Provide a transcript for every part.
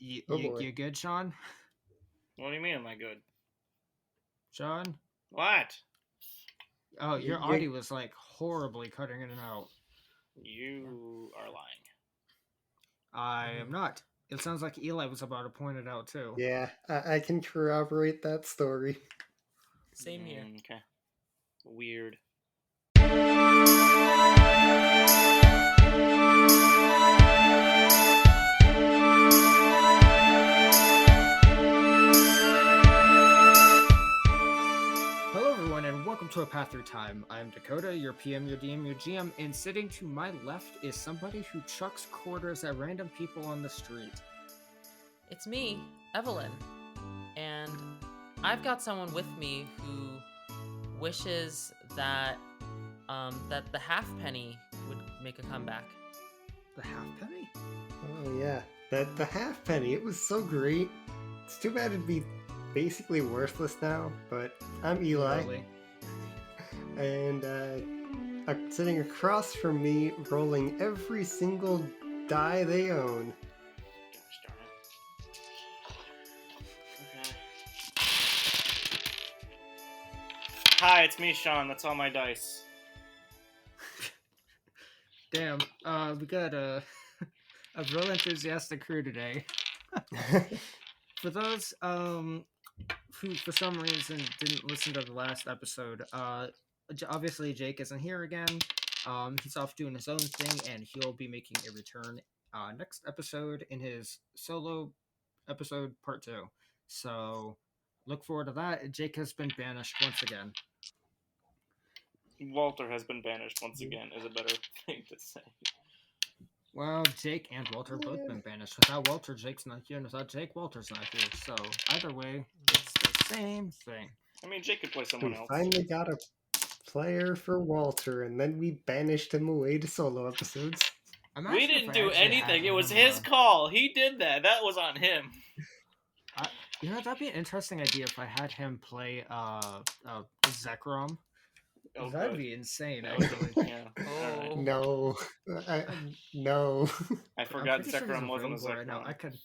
Oh boy. You good, Shawn? What do you mean, am I good? Shawn? What? Oh, your audio was like horribly cutting in and out. You are lying. I am not. It sounds like Eli was about to point it out too. Yeah, I can corroborate that story. Same here. Okay. Weird. Hello everyone and welcome to A Path Through Time. I'm Dakota, your PM, your DM, your GM, and sitting to my left is somebody who chucks quarters at random people on the street. It's me, Evelyn, and I've got someone with me who wishes that that the halfpenny would make a comeback. The halfpenny? Oh yeah, the halfpenny. It was so great. It's too bad it'd be basically worthless now. But I'm Eli, Really? and sitting across from me, rolling every single die they own. Gosh darn it. Okay. Hi, it's me, Shawn. That's all my dice. Damn. We got a real enthusiastic crew today. For those who for some reason didn't listen to the last episode, obviously Jake isn't here again. He's off doing his own thing, and he'll be making a return next episode in his solo episode part 2. So look forward to that. Jake has been banished once again. Walter has been banished once again, is a better thing to say. Well, Jake and Walter have both been banished. Without Walter, Jake's not here, and without Jake, Walter's not here. So either way, it's the same thing. I mean, Jake could play someone We else. finally got a player for Walter, and then we banished him away to solo episodes. We didn't do anything. It was his call. He did that. That was on him. You know, that'd be an interesting idea if I had him play Zekrom. Oh, That'd good. be insane, Yeah. actually. Yeah. Oh. Alright. No, no. I I'm forgot pretty sure Zekrom he's wasn't a available right now. Zekrom.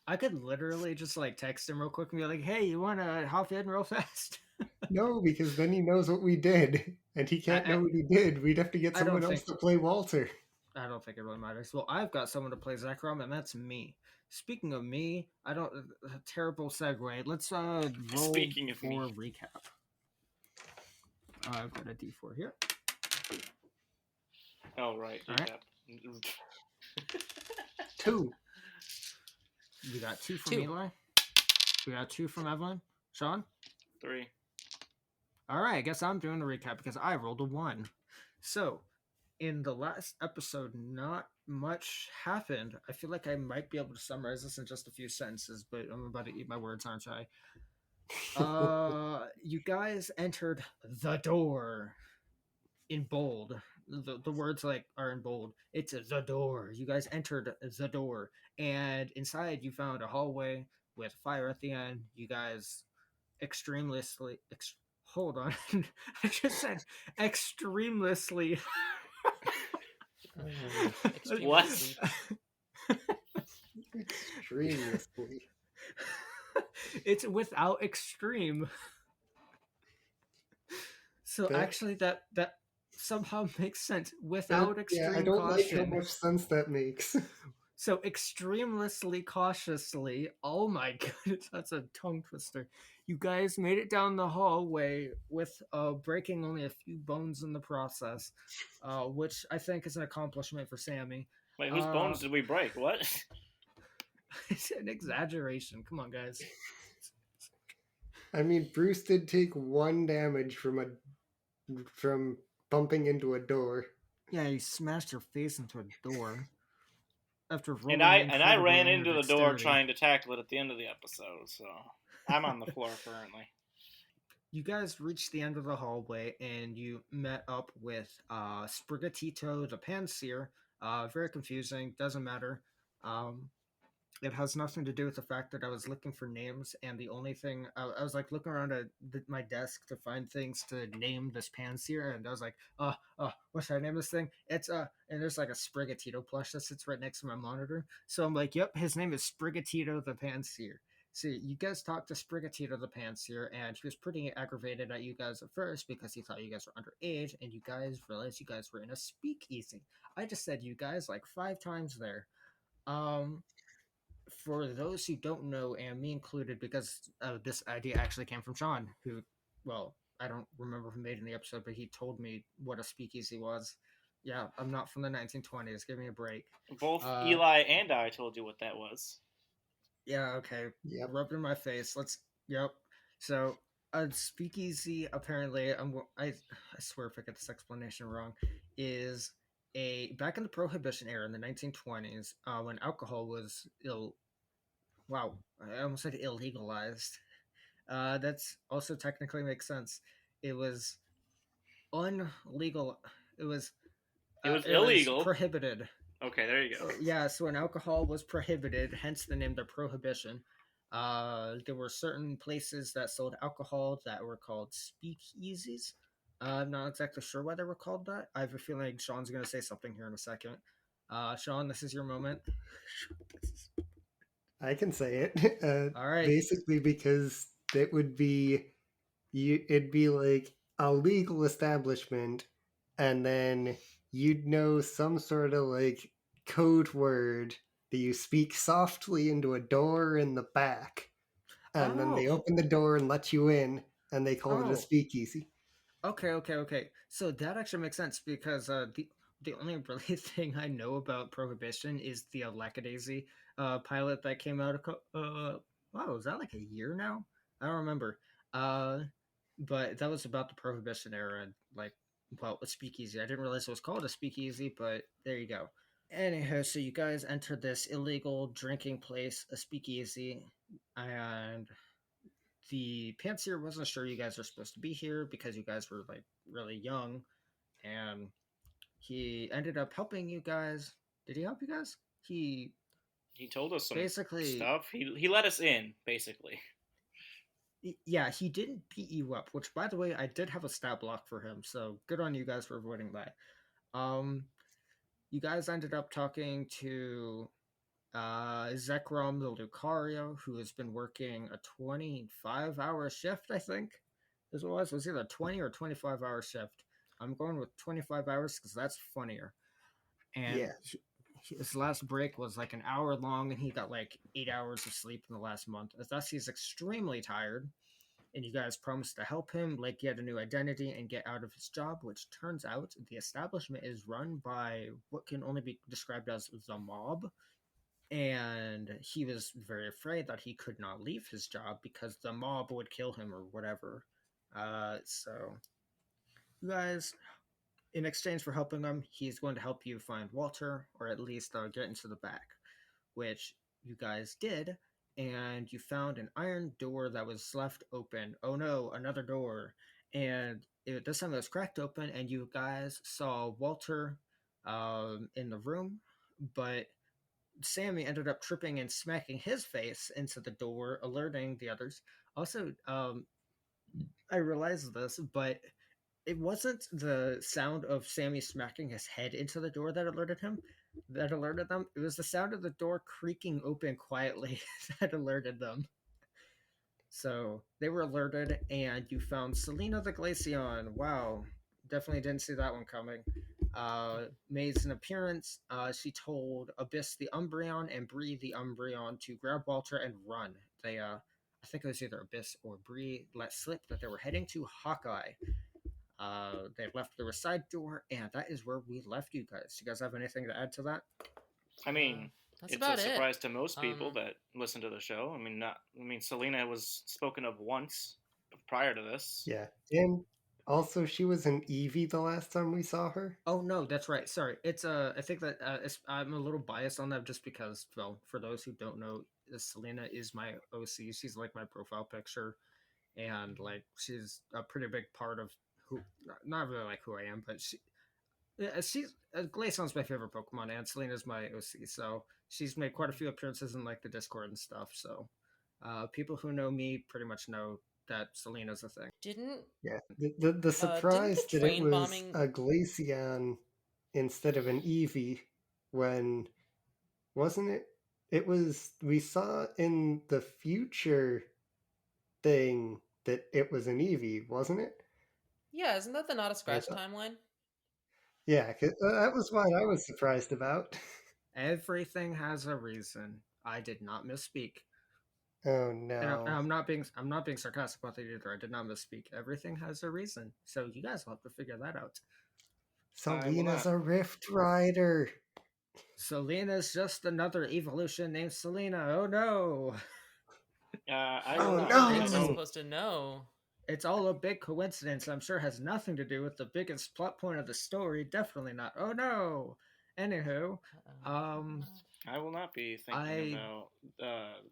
I could literally just like text him real quick and be like, "Hey, you want to hop in real fast?" No, because then he knows what we did, and he can't know what he did. We'd have to get I don't someone else think- to play Walter. I don't think it really matters. Well, I've got someone to play Zekrom, and that's me. Speaking of me, terrible segue. Let's roll Speaking of for me. recap. I've got a D4 here. Oh, right. All right. Yeah. 2. We got 2 from 2. Eli. We got 2 from Evelyn. Shawn? 3. All right, I guess I'm doing a recap because I rolled a 1. So, in the last episode, not much happened. I feel like I might be able to summarize this in just a few sentences, but I'm about to eat my words, aren't I? You guys entered the door in bold. The words like are in bold. It's the door. You guys entered the door, and inside you found a hallway with fire at the end. You guys hold on. I just said extremely. What? Extremely. It's without extreme. So actually that somehow makes sense without extreme I don't caution. like how much sense that makes. So extremely cautiously. Oh my goodness, that's a tongue twister. You guys made it down the hallway with breaking only a few bones in the process, which I think is an accomplishment for Sammy. Wait, whose bones did we break? What? It's an exaggeration. Come on, guys. I mean, Bruce did take 1 damage from bumping into a door. Yeah, you smashed your face into a door. After rolling And I incredibly ran under into the door dexterity. trying to tackle it at the end of the episode, so I'm on the floor currently. You guys reached the end of the hallway and you met up with Sprigatito the Panseer. Very confusing, doesn't matter. it has nothing to do with the fact that I was looking for names, and the only thing I was like looking around at my desk to find things to name this Panseer, and I was like, what should I name this thing? It's and there's like a Sprigatito plush that sits right next to my monitor, so I'm like, yep, his name is Sprigatito the Panseer. So you guys talked to Sprigatito the Panseer, and he was pretty aggravated at you guys at first because he thought you guys were underage, and you guys realized you guys were in a speakeasy. I just said you guys like 5 times there. Um, for those who don't know, and me included, because this idea actually came from Shawn, who, well, I don't remember who made in the episode, but he told me what a speakeasy was. Yeah, I'm not from the 1920s. Give me a break. Both Eli and I told you what that was. Yeah, okay. Yep. Rubbed in my face. Yep. So, a speakeasy, apparently, I swear if I get this explanation wrong, is back in the Prohibition era in the 1920s, when alcohol was wow, I almost said illegalized. That's also technically makes sense. It was unlegal. It was illegal. Was prohibited. Okay, there you go. Yeah, so when alcohol was prohibited, hence the name the Prohibition, there were certain places that sold alcohol that were called speakeasies. I'm not exactly sure why they were called that. I have a feeling like Sean's going to say something here in a second. Sean, this is your moment. I can say it. All right. Basically, because it would be it'd be like a legal establishment, and then you'd know some sort of like code word that you speak softly into a door in the back, and then they open the door and let you in, and they call it a speakeasy. Okay. So that actually makes sense because the only really thing I know about Prohibition is the Lackadaisy pilot that came out wow, is that like a year now? I don't remember. But that was about the Prohibition era, like, well, a speakeasy. I didn't realize it was called a speakeasy, but there you go. Anyhow, so you guys entered this illegal drinking place, a speakeasy, and the Panseer wasn't sure you guys were supposed to be here because you guys were like really young, and he ended up helping you guys. Did he help you guys? He told us some basically stuff. He let us in, basically. Yeah, he didn't beat you up, which by the way, I did have a stat block for him, so good on you guys for avoiding that. You guys ended up talking to Zekrom the Lucario, who has been working a 25-hour shift, I think. This was either a 20 or 25-hour shift. I'm going with 25 hours because that's funnier. And yeah. His last break was like an hour long, and he got like 8 hours of sleep in the last month. Thus, he's extremely tired. And you guys promised to help him, like, get a new identity and get out of his job, which turns out the establishment is run by what can only be described as the mob. And he was very afraid that he could not leave his job because the mob would kill him or whatever. So, you guys, in exchange for helping him, he's going to help you find Walter, or at least get into the back, which you guys did, and you found an iron door that was left open. Oh no, another door. And this time it was cracked open, and you guys saw Walter in the room, but Sammy ended up tripping and smacking his face into the door, alerting the others. Also, I realized this, but it wasn't the sound of Sammy smacking his head into the door that alerted them. It was the sound of the door creaking open quietly that alerted them. So they were alerted, and you found Salena the Glaceon. Wow, definitely didn't see that one coming. Made an appearance. She told Abyss the Umbreon and Bree the Umbreon to grab Walter and run. They, I think it was either Abyss or Bree, let slip that they were heading to Hawkeye. They left through a side door, and that is where we left you guys. Do you guys have anything to add to that? I mean, That's it's about a surprise it. to most people that listen to the show. I mean, Salena was spoken of once prior to this. Yeah, and also she was an Eevee the last time we saw her. Oh no, that's right. Sorry, it's I think that I'm a little biased on that just because, well, for those who don't know, Salena is my OC. She's like my profile picture, and like she's a pretty big part of who, not really like who I am, but Glaceon's my favorite Pokemon, and Selena's my OC. So she's made quite a few appearances in like the Discord and stuff. So people who know me pretty much know that Selena's a thing. Didn't Yeah. The surprise that it train was bombing- a Glaceon instead of an Eevee when wasn't it? It was we saw in the future thing that it was an Eevee, wasn't it? Yeah, isn't that the Not a Scratch thought- timeline? Yeah, 'cause, that was what I was surprised about. Everything has a reason. I did not misspeak. Oh And no. I'm not being sarcastic about it either. I did not misspeak. Everything has a reason. So you guys will have to figure that out. Selena's not. a Rift Rider. Selena's just another evolution named Selena. Oh no. I Oh, will not. no! I Things are don't- supposed to know. It's all a big coincidence. I'm sure has nothing to do with the biggest plot point of the story. Definitely not. Oh no. Anywho, I will not be thinking I- about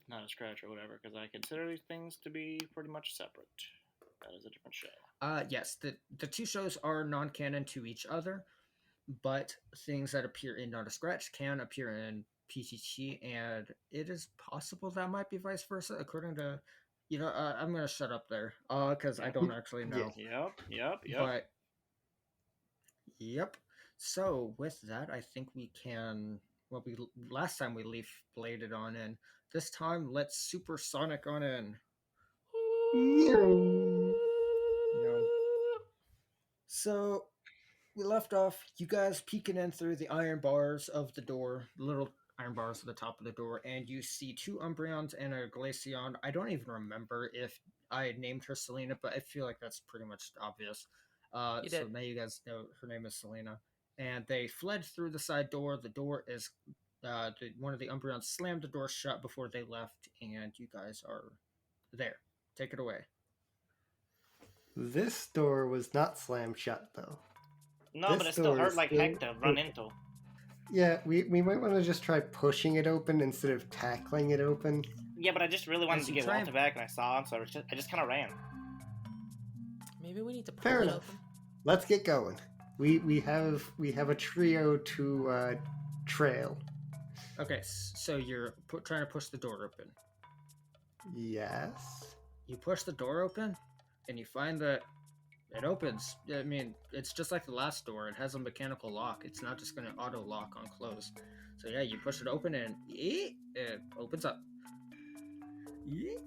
Not a Scratch or whatever, because I consider these things to be pretty much separate. That is a different show. yes, the two shows are non-canon to each other, but things that appear in Not a Scratch can appear in PTT, and it is possible that might be vice versa, according to, I'm gonna shut up there, because I don't actually know. Yep. But yep. So with that, I think we can. Well, last time we leaf bladed on in. This time, let's supersonic on in. No. So we left off. You guys peeking in through the iron bars of the door, the little iron bars at the top of the door, and you see two Umbreons and a Glaceon. I don't even remember if I named her Selena, but I feel like that's pretty much obvious. You So did. now you guys know her name is Selena. And they fled through the side door. The door is one of the Umbreons slammed the door shut before they left, and you guys are there. Take it away. This door was not slammed shut though. No, This but it still door hurt is like still heck to run open. into. Yeah, we might want to just try pushing it open instead of tackling it open. Yeah, but I just really wanted As to you get try Walter back, and I saw him, so I just kind of ran. Maybe we need to pull Fair it enough. open. Let's get going. We have a trio to trail. Okay, so you're trying to push the door open. Yes. You push the door open, and you find that it opens. I mean, it's just like the last door. It has a mechanical lock. It's not just going to auto lock on close. So yeah, you push it open, and it opens up. Yeah.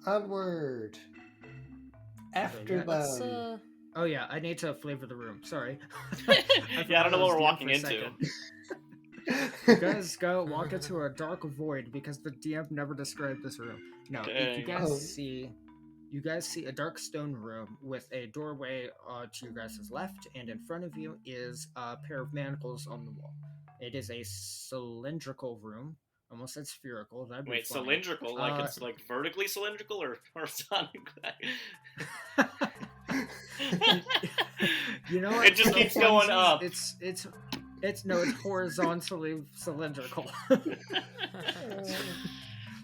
Onward. After yeah, Let's them. Oh yeah, I need to flavor the room. Sorry. Yeah, I don't know what we're walking into. into. You guys walk into a dark void because the DM never described this room. No, Dang. you guys see a dark stone room with a doorway to your guys' left, and in front of you is a pair of manacles on the wall. It is a cylindrical room. Almost said spherical. That'd be Wait, funny. cylindrical? Like it's like vertically cylindrical or horizontal? You know what? It just For keeps going funsies, up. It's horizontally cylindrical.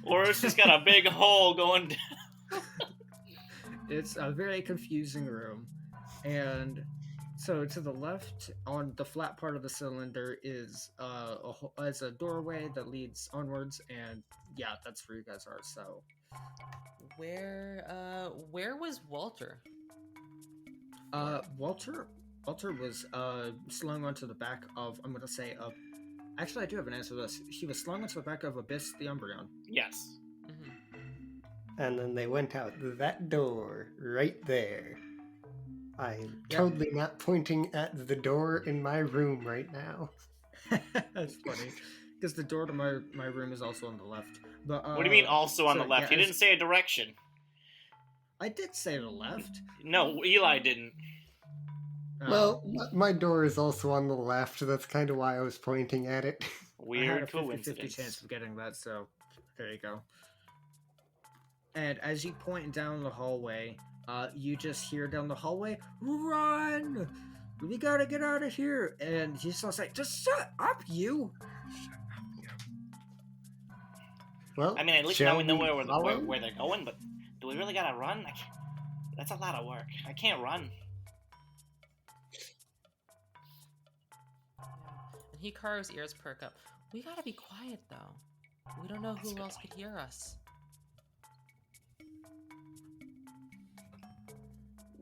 Or it's just got a big hole going down. It's a very confusing room, and so to the left on the flat part of the cylinder is a doorway that leads onwards, and yeah, that's where you guys are. So where was Walter? Walter was slung onto the back of, I'm gonna say actually I do have an answer to this. He was slung onto the back of Abyss the Umbreon. Yes. And then they went out that door right there. I'm Yep. totally not pointing at the door in my room right now. That's funny, because the door to my room is also on the left. But What do you mean also on so, the left? yeah, He didn't say a direction. I did say the left. No, Eli didn't. Well, my door is also on the left. That's kind of why I was pointing at it. I had a Weird 50-50 coincidence. chance of getting that, so there you go. And as you point down the hallway, you just hear down the hallway, "Run! We gotta get out of here!" And he's just like, "Just shut up, you!" Well, I mean, at least shall now we know we where follow? they're going, but do we really gotta run? That's a lot of work. I can't run. Hikaru's ears perk up. We gotta be quiet, though. We don't know who else could hear us.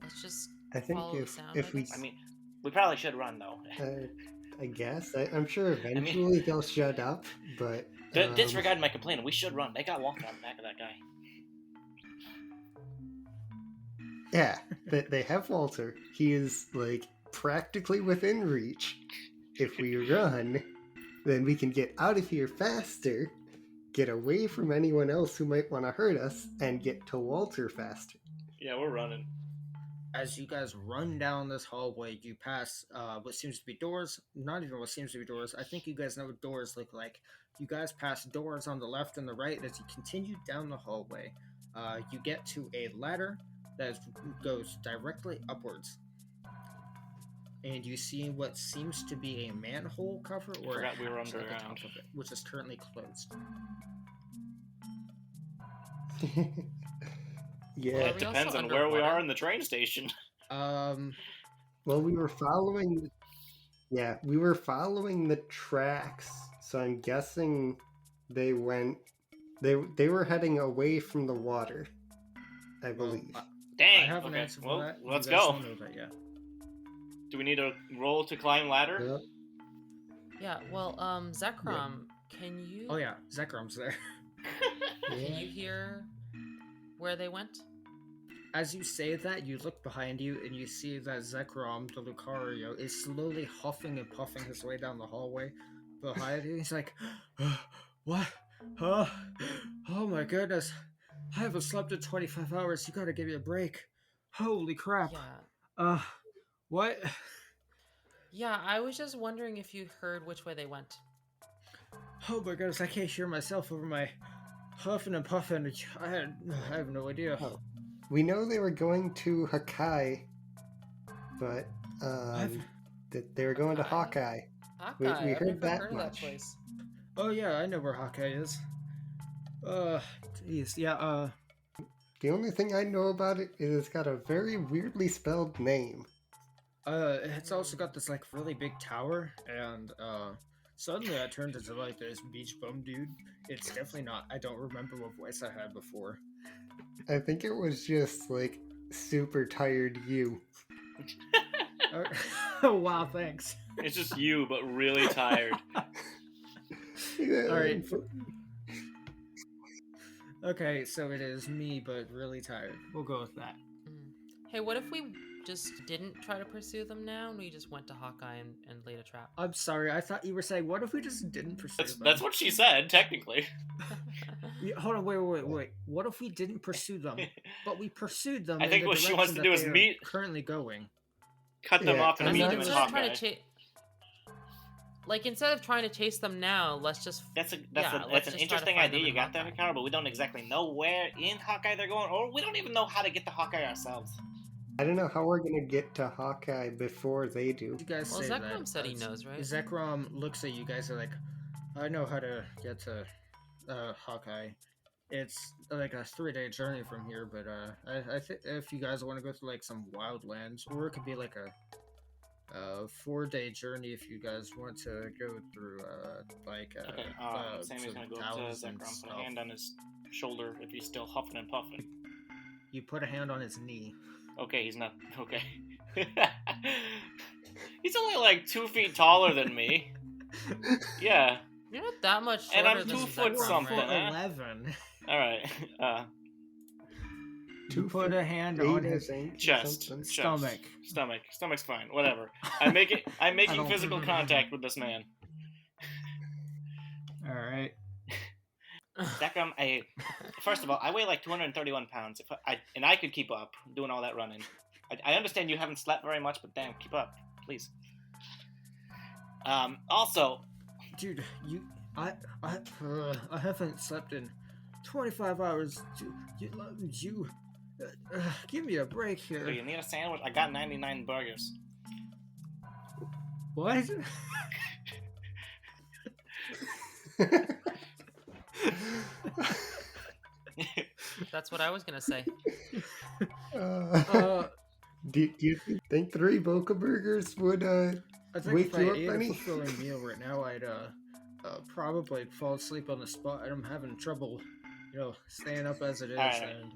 Let's just I think follow the sound, if we, guess? I mean, we probably should run though. I guess I'm sure eventually they'll shut up, but Disregard my complaint. We should run. They got Walter on the back of that guy. yeah, they have Walter. He is like practically within reach. If we run, then we can get out of here faster, get away from anyone else who might want to hurt us, and get to Walter faster. Yeah, we're running. As you guys run down this hallway, you pass what seems to be doors. Not even what seems to be doors. I think you guys know what doors look like. You guys pass doors on the left and the right. As you continue down the hallway, you get to a ladder that goes directly upwards. And you see what seems to be a manhole cover or Forgot we were hatch at the underground. top of it, which is currently closed. Yeah. Well, It we depends also on where we underwater? are in the train station. Well, we were following. Yeah, we were following the tracks, so I'm guessing they went. They were heading away from the water, I believe. Dang. I have an Okay. answer for Well, that. let's You guys go. don't know that yet. Do we need a roll to climb ladder? Yep. Yeah, well, Zekrom, can you... Oh yeah, Zekrom's there. Can Yeah. you hear where they went? As you say that, you look behind you and you see that Zekrom, the Lucario, is slowly huffing and puffing his way down the hallway behind you. He's like, what? Oh my goodness. I haven't slept in 25 hours. You gotta give me a break. Holy crap. Yeah. What? Yeah, I was just wondering if you heard which way they went. Oh my goodness, I can't hear myself over my huffing and puffing. I have no idea. Oh. We know they were going to Hakai, but that they were going to Hawkeye? Hawkeye. Hawkeye, we I've heard never that heard of much. that place. Oh yeah, I know where Hawkeye is. Jeez, yeah, The only thing I know about it is it's got a very weirdly spelled name. it's also got this like really big tower, and suddenly I turned into like this beach bum dude. It's definitely not. I don't remember what voice I had before. I think it was just like super tired you. Oh wow, thanks. It's just you, but really tired. Yeah, All right. Okay, so it is me, but really tired. We'll go with that. Hey, what if we just didn't try to pursue them now and we just went to Hawkeye and laid a trap? I'm sorry. I thought you were saying, what if we just didn't pursue them? That's what she said, technically. Yeah, hold on, wait. What if we didn't pursue them, but we pursued them? I in think the what she wants direction to do that is they are meet- Currently going. Cut them Yeah, off and I meet mean, them in instead of Hawkeye. trying to chase, instead of trying to chase them now, let's just That's let's an just try to interesting find idea them you in got there, Hawkeye. Hikaru, but we don't exactly know where in Hawkeye they're going, or we don't even know how to get to Hawkeye ourselves. I don't know how we're gonna get to Hawkeye before they do. You guys Well, say Zekrom that. said he knows, right? Zekrom looks at you guys and like, I know how to get to Hawkeye. It's like a 3-day journey from here, but I think if you guys want to go to like some wildlands, or it could be like a 4-day journey if you guys want to go through like Okay, Sammy's some gonna go up to towns and Zekrom, put a stuff. hand on his shoulder if he's still huffing and puffing. You put a hand on his knee. Okay, he's not. Okay. He's only like 2 feet taller than me. Yeah. You're not that much And shorter I'm than 2 foot Zekrom, something, right? huh? 11. Alright. You put a hand on his Chest. stomach. Stomach's fine. Whatever. I'm making I making don't- physical contact with this man. All right. Zekrom, first of all, I weigh like 231 pounds. And I could keep up doing all that running. I understand you haven't slept very much, but damn, keep up, please. Also, Dude, I haven't slept in 25 hours. You, give me a break do you here. need a sandwich? I got 99 burgers. What? That's what I was gonna say. do you think 3 Boca Burgers would I think Wake if I you up, ate a Benny? fulfilling meal right now, I'd probably fall asleep on the spot. I'm having trouble, staying up as it is. Alright. And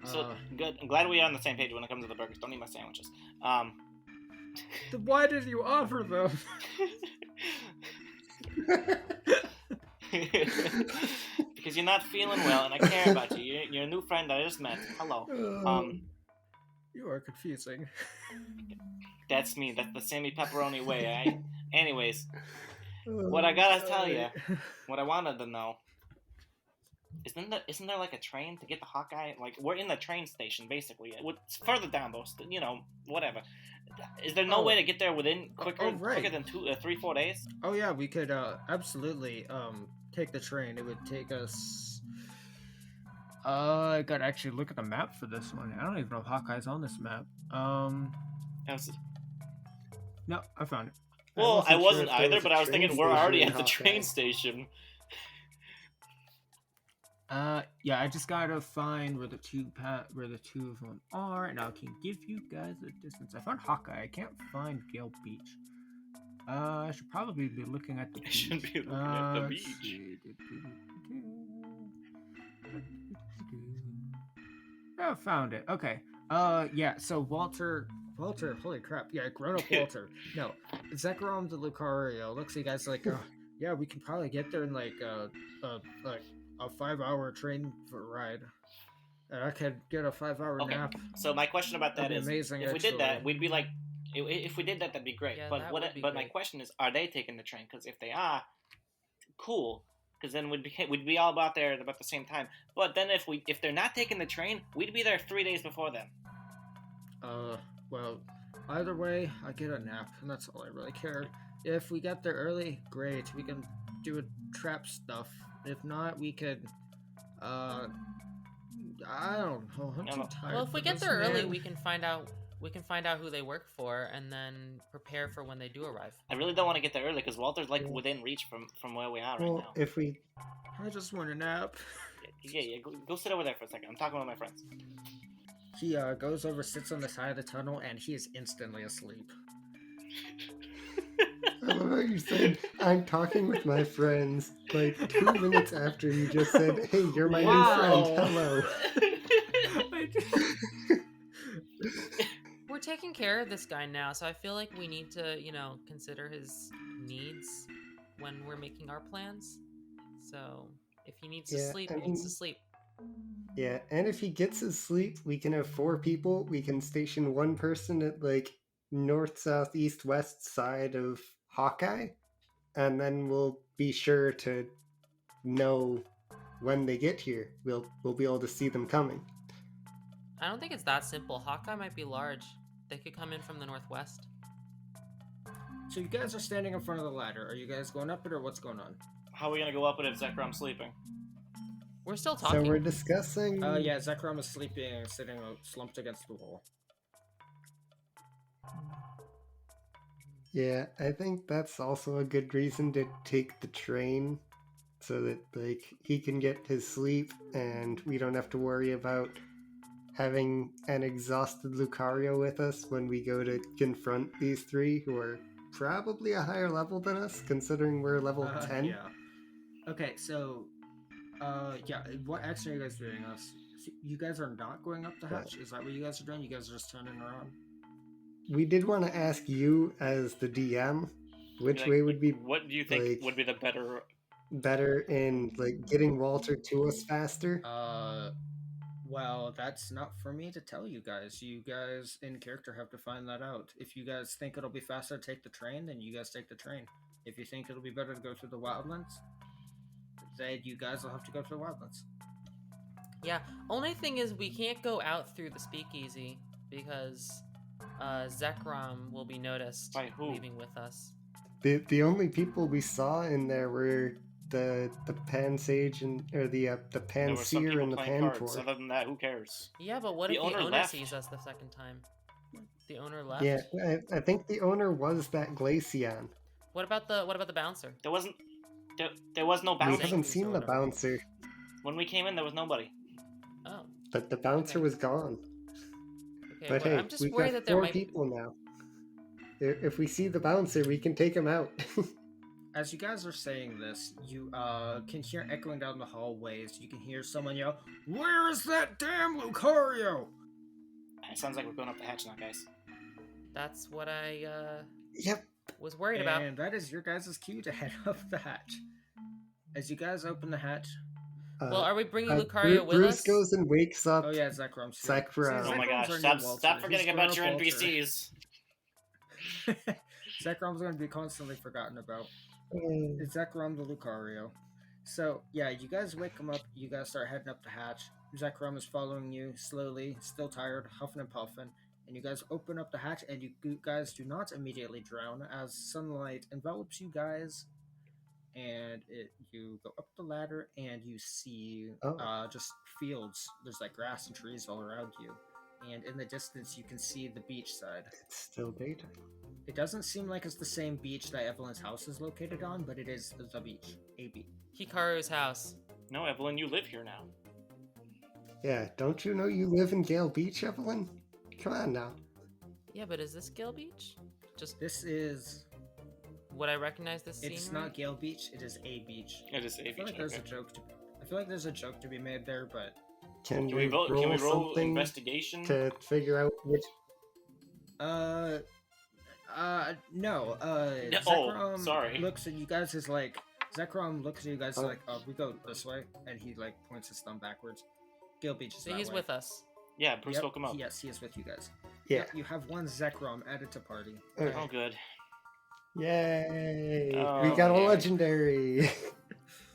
So good. I'm glad we are on the same page when it comes to the burgers. Don't eat my sandwiches. then why did you offer them? Because you're not feeling well, and I care about you. You're a new friend that I just met. Hello. You are confusing. That's me. That's the Sammy Pepperoni way. Anyways, what I gotta tell you, what I wanted to know, isn't there like a train to get the Hawkeye? Like, we're in the train station basically. It's further down, though. Whatever. Is there no way to get there within quicker than 3, 4 days? Oh yeah, we could absolutely take the train. It would take us. I gotta actually look at the map for this one. I don't even know if Hawkeye's on this map. No, I found it. Well, I wasn't sure if there either, was a but I was train thinking we're already station at the in train Hawkeye. station. Yeah, I just gotta find where the two of them are, and I can give you guys a distance. I found Hawkeye. I can't find Gale Beach. I should probably be looking at the beach. I should be looking at the let's beach. see. Oh, found it. Okay. Yeah. So Walter. Holy crap! Yeah, grown-up Walter. No, Zekrom the Lucario looks at you guys like, yeah, we can probably get there in like a 5-hour train ride. And I could get a 5-hour Okay. nap. So my question about that That'd be is, amazing, if we did that, actually. we'd be like, if we did that, that'd be great. Yeah, but that what? would be But my great. question is, are they taking the train? Because if they are, cool. Because then we'd be all about there at about the same time. But then if they're not taking the train, we'd be there 3 days before them. Well, either way, I get a nap, and that's all I really care. If we get there early, great. We can do a trap stuff. If not, we could, I don't know. I'm too tired. Well, if we for get this, there early, man. we can find out who they work for and then prepare for when they do arrive. I really don't want to get there early because Walter's like within reach from where we are right Well, now. if we I just want a nap. Yeah. Go sit over there for a second. I'm talking with my friends. He goes over, sits on the side of the tunnel, and he is instantly asleep. I love how you said, I'm talking with my friends, like 2 minutes after you just said, hey, you're my Wow. new friend, hello. We're taking care of this guy now, so I feel like we need to, consider his needs when we're making our plans. So if he needs to Yeah, sleep, I he needs mean- to sleep. Yeah, and if he gets his sleep, we can have 4 people. We can station 1 person at like north, south, east, west side of Hawkeye, and then we'll be sure to know when they get here. We'll be able to see them coming. I don't think it's that simple. Hawkeye might be large. They could come in from the northwest. So you guys are standing in front of the ladder. Are you guys going up it, or what's going on? How are we gonna go up it if Zekrom's sleeping? We're still So talking. we're discussing. Yeah, Zekrom is sleeping and sitting slumped against the wall. Yeah, I think that's also a good reason to take the train, so that like he can get his sleep and we don't have to worry about having an exhausted Lucario with us when we go to confront these 3 who are probably a higher level than us, considering we're level 10. Yeah. Okay, so yeah, what action are you guys doing? You guys are not going up the hatch? Is that what you guys are doing? You guys are just turning around? We did want to ask you as the DM, which Like, way would be What do you think like- would be the better? in like getting Walter to us faster? Well, that's not for me to tell you guys. You guys in character have to find that out. If you guys think it'll be faster to take the train, then you guys take the train. If you think it'll be better to go through the wildlands, then you guys will have to go through the wildlands. Yeah. Only thing is, we can't go out through the speakeasy because Zekrom will be noticed By who? leaving with us. The only people we saw in there were the Pansage or the There were some Panseer people and the playing cards. Panpour. Other than that, who cares? Yeah, but what The if the owner owner left. sees us the second time? The owner left. Yeah, I think the owner was that Glaceon. What about the bouncer? There was no We bouncer. haven't Thank you, seen the Zordon. bouncer, When we came in, there was nobody. Oh. but the bouncer Okay. was gone. Okay. But well, hey, I'm just we've worried got that there 4 might. people now. If we see the bouncer, we can take him out. As you guys are saying this, you can hear echoing down the hallways. You can hear someone yell, "Where's that damn Lucario?" It sounds like we're going up the hatch now, guys. That's what I Yep. was worried about. And that is your guys' cue to head up the hatch. As you guys open the hatch, Well, are we bringing Lucario with Bruce us? goes and wakes up. oh yeah, Zekrom. Zekrom. Oh my gosh, stop forgetting about your NPCs. Zekrom's going to be constantly forgotten about. Mm. It's Zekrom the Lucario. So, yeah, you guys wake him up. You guys start heading up the hatch. Zekrom is following you slowly, still tired, huffing and puffing. And you guys open up the hatch, and you guys do not immediately drown as sunlight envelops you guys. And you go up the ladder, and you see just fields. There's like grass and trees all around you. And in the distance, you can see the beach side. It's still daytime. It doesn't seem like it's the same beach that Evelyn's house is located on, but it is the beach. A beach. Hikaru's house. No, Evelyn, you live here now. Yeah, don't you know you live in Gale Beach, Evelyn? Come on now. Yeah, but is this Gale Beach? Just This is. would I recognize this scene? It's not Gale Beach. It is a beach. It is I feel like there's a joke to. I feel like there's a joke to be made there, but Can we roll something investigation? to figure out which? no. Oh, sorry. Looks at you guys is like. Zekrom looks at you guys like, oh, we go this way, and he like points his thumb backwards. Gale Beach is So that he's way. with us. Yeah, Bruce woke him up. Yes, he is with you guys. Yeah. Yep, you have one Zekrom added to party. Oh, good. Yay! Oh, we got a yeah. legendary.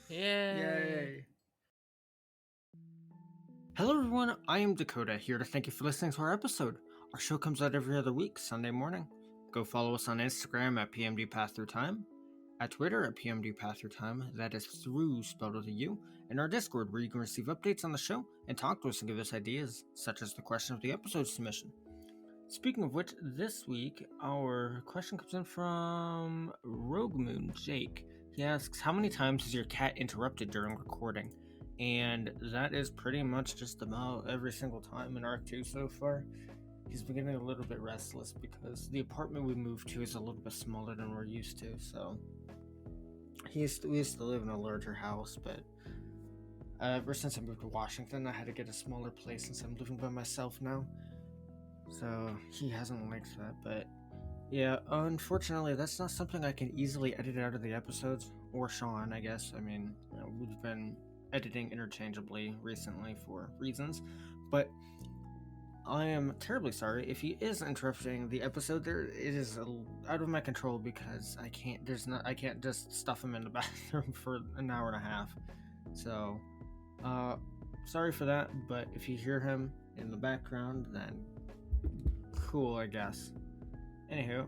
Yay. Hello everyone, I am Dakota, here to thank you for listening to our episode. Our show comes out every other week, Sunday morning. Go follow us on Instagram at PMDPathThroughTime, at Twitter at PMDPathThroughTime, that is through spelled with a U, and our Discord where you can receive updates on the show and talk to us and give us ideas, such as the question of the episode submission. Speaking of which, this week, our question comes in from Rogue Moon Jake. He asks, how many times is your cat interrupted during recording? And that is pretty much just about every single time in Arc 2 so far. He's been getting a little bit restless because the apartment we moved to is a little bit smaller than we're used to, so we used to live in a larger house, but ever since I moved to Washington, I had to get a smaller place since I'm living by myself now. So he hasn't liked that, but yeah, unfortunately, that's not something I can easily edit out of the episodes, or Shawn, I guess. I mean, we've been editing interchangeably recently for reasons, but I am terribly sorry if he is interrupting the episode. It is out of my control because I can't just stuff him in the bathroom for an hour and a half. So, sorry for that, but if you hear him in the background, then cool, I guess. Anywho,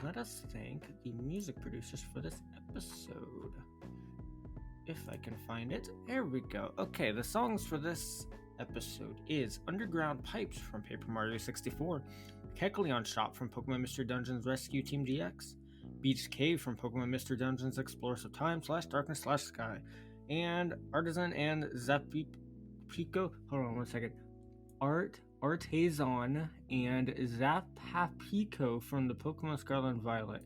let us thank the music producers for this episode. If I can find it. There we go. Okay, the songs for this episode is Underground Pipes from Paper Mario 64, Kecleon Shop from Pokemon Mystery Dungeons Rescue Team DX, Beach Cave from Pokemon Mystery Dungeons Explorers of Time /Darkness /Sky, and Artisan and Zapico. Hold on one second. Artazon and Zapapico from the Pokemon Scarlet and Violet.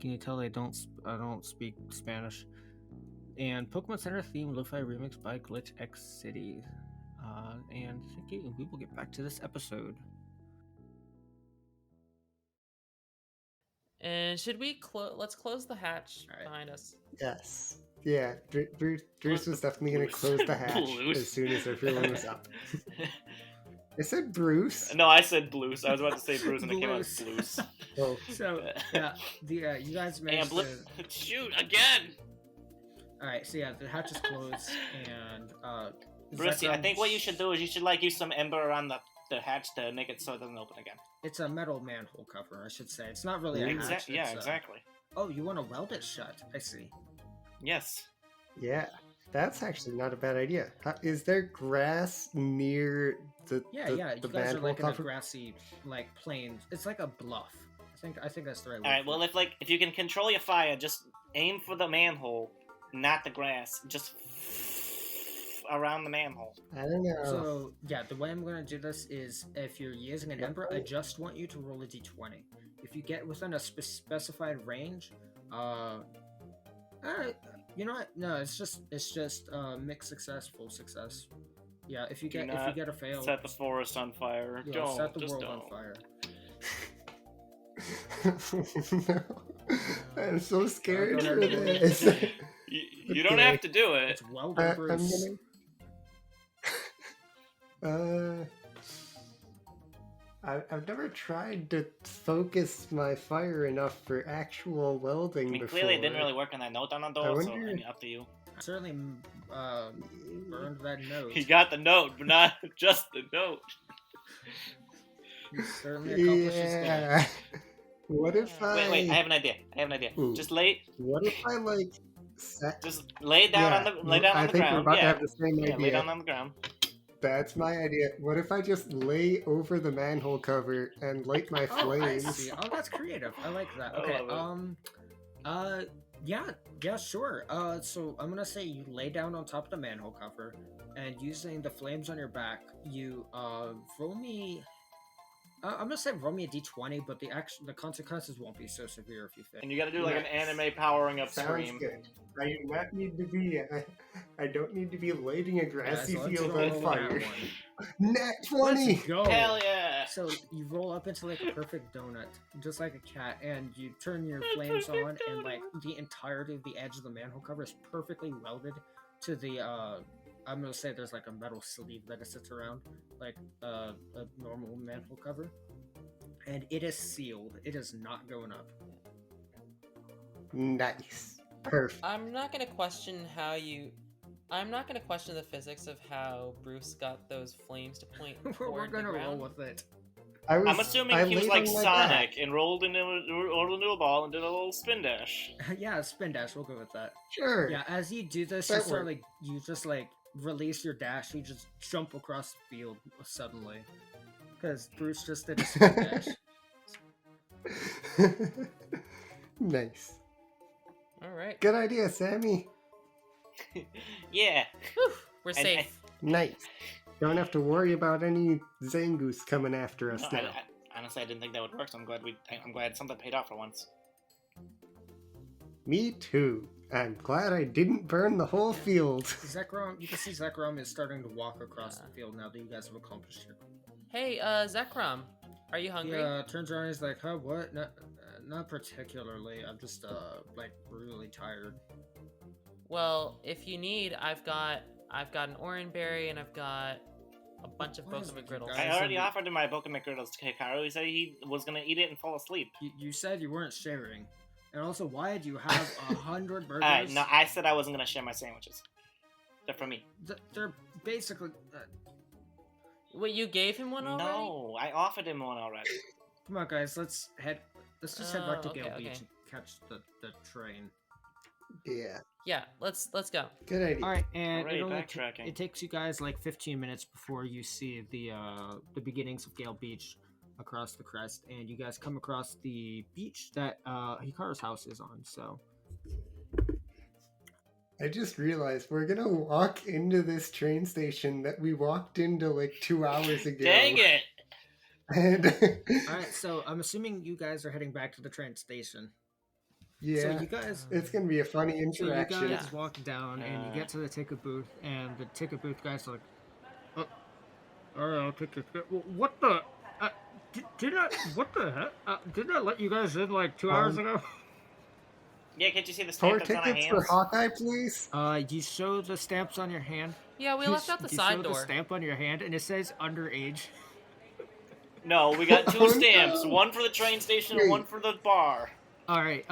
Can you tell I don't speak Spanish? And Pokemon Center theme lo-fi remix by Glitch X City. And thank you. We will get back to this episode. And should we let's close the hatch All right. behind us? Yes. Yeah, Bruce was definitely going to close the hatch as soon as everyone was up. I said Bruce. No, I said Blues. I was about to say Bruce, and it came out as Blues. Oh. So, yeah, you guys managed to... Shoot, again! Alright, so yeah, the hatch is closed, and, Brucey, I think what you should do is you should, use some ember around the hatch to make it so it doesn't open again. It's a metal manhole cover, I should say. It's not really a hatch. Yeah, it's exactly. Oh, you want to weld it shut. I see. Yes. Yeah, that's actually not a bad idea. Is there grass near the Yeah, the you guys are manhole like in a cover? grassy, plain. It's like a bluff. I think that's the right word. Alright, for well, it. if you can control your fire, just aim for the manhole, not the grass. Just around the manhole. I don't know. So yeah, the way I'm gonna do this is if you're using an ember, I just want you to roll a d20. If you get within a specified range, you know what? No, it's just mixed success, full success. Yeah, if you get a fail, Set the forest on fire. yeah, Don't set the just world don't. on fire. No. I'm so scared Don't for have to do this. You don't have to do it. It's well done, I'm Bruce. gonna. I've never tried to focus my fire enough for actual welding I mean, before. clearly it didn't really work on that note on the door, so I wonder- mean, up to you. Certainly burned that note. He got the note, but not just the note. You certainly accomplished his goal. Yeah. What if I? Wait, I have an idea. Ooh. Just lay What if I like set? Just lay down Yeah, on the lay down I on the think we're ground. about to Yeah. have the same Yeah, lay idea. down on the ground. That's my idea. What if I just lay over the manhole cover and light my Oh, I flames? see. Oh, that's creative. I like that. I Okay. love Yeah, sure. So I'm gonna say you lay down on top of the manhole cover, and using the flames on your back, you roll me. I'm gonna say roll me a d20, but the consequences won't be so severe if you fail. And you got to do like an Nice. anime powering up Sounds scream. good. I do not need to be. I don't need to be lighting a grassy so let's field roll on that fire. one. Nat 20. Let's go. Hell yeah! So you roll up into like a perfect donut, just like a cat, and you turn your flames on, and like the entirety of the edge of the manhole cover is perfectly welded to the. I'm gonna say there's like a metal sleeve that it sits around, like a normal manhole cover, and it is sealed. It is not going up. Nice. Perfect. I'm not gonna question the physics of how Bruce got those flames to point We're toward the gonna roll ground. with it. I'm assuming I he was laid like on my Sonic back. and rolled into a ball and did a little spin dash. Yeah, spin dash. We'll go with that. Sure. Yeah, as you do this, That you start works. you just like release your dash. You just jump across the field suddenly, because Bruce just did a spin dash. Nice. All right, Good idea, Sammy. Yeah. Whew, we're And- safe. Nice. Don't have to worry about any Zangoose coming after us No, now. honestly, I didn't think that would work, so I'm glad something paid off for once. Me too. I'm glad I didn't burn the whole field. Zekrom, you can see Zekrom is starting to walk across the field now that you guys have accomplished your goal. Hey, Zekrom, are you hungry? Yeah, turns around, he's like, "Huh, what? Not particularly. I'm just like really tired." Well, if you need, I've got an orange berry and I've got a bunch of What is Boca with you McGriddles. guys? I already so- offered him my Boca McGriddles to Hikaru. He said he was gonna eat it and fall asleep. You said you weren't sharing, and also, why did you have 100 burgers? No, I said I wasn't gonna share my sandwiches. They're for me. They're basically. Wait, you gave him one already? No, I offered him one already. Come on, guys. Let's just head back to Oh, Gale okay, Beach okay. and catch the train. Yeah. Yeah, let's go. Good idea. All right, and Alright, it only backtracking. it takes you guys like 15 minutes before you see the beginnings of Gale Beach across the crest, and you guys come across the beach that Hikaru's house is on. So I just realized we're gonna walk into this train station that we walked into like 2 hours ago. Dang it! And all right, so I'm assuming you guys are heading back to the train station. yeah, So you guys. it's gonna be a funny So you interaction. guys Yeah. walk down and you get to the ticket booth, and the ticket booth guys are like, "Oh, all right, I'll take your ticket." What the? Did I? What the heck? Didn't I let you guys in like 2 hours ago? Yeah, can't you see the 4 stamp that's on our tickets for hands? Hawkeye, please. You show the stamps on your hand. Yeah, we You left out the you side show door. the stamp on your hand, and it says underage. No, we got 2 Oh, stamps. no. One for the train station and one for the bar. All right.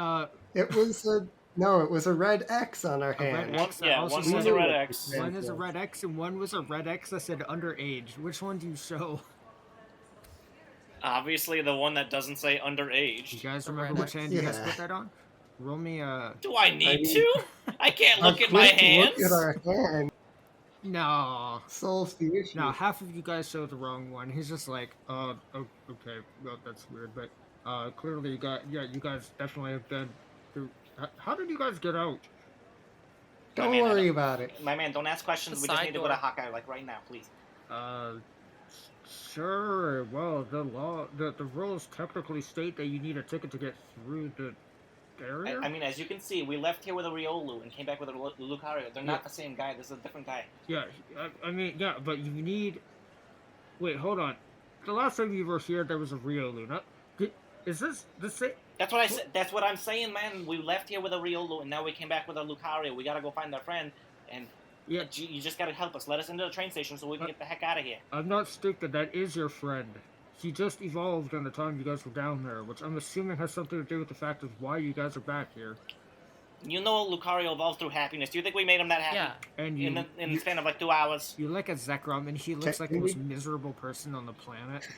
It was a red X on our A red hand. One, X that yeah, also one says was a red X. Yeah. one is a red X, and one was a red X that said underage. Which one do you show? Obviously, the one that doesn't say You underage. guys The remember red which X. hand you guys Yeah. put that on? Roll me Do I need mean- to? I can't look A at my quick hands. Look at our hand. No. Solves the issue. Now, half of you guys showed the wrong one. He's just like, okay, well, that's weird, but clearly you guys definitely have been through. How did you guys get out? Don't man, worry about it. My man, don't ask questions. The We just side need to go to door. Hawkeye, like, right now, please. Sure. Well, the rules technically state that you need a ticket to get through the area. I mean, as you can see, we left here with a Riolu and came back with a Lucario. They're not the same guy. This is a different guy. Yeah, I mean, yeah, but you need. Wait, hold on. The last time you were here, there was a Riolu. Is this the same? That's what I said. That's what I'm saying, man. We left here with a Riolu, and now we came back with a Lucario. We gotta go find our friend, and Yeah, you just gotta help us. Let us into the train station so we can get the heck out of here. I'm not stupid. That is your friend. He just evolved on the time you guys were down there, which I'm assuming has something to do with the fact of why you guys are back here. You know, Lucario evolved through happiness. Do you think we made him that happy? Yeah. And In the span of like 2 hours. you look at Zekrom, and he looks like the Can most we- miserable person on the planet.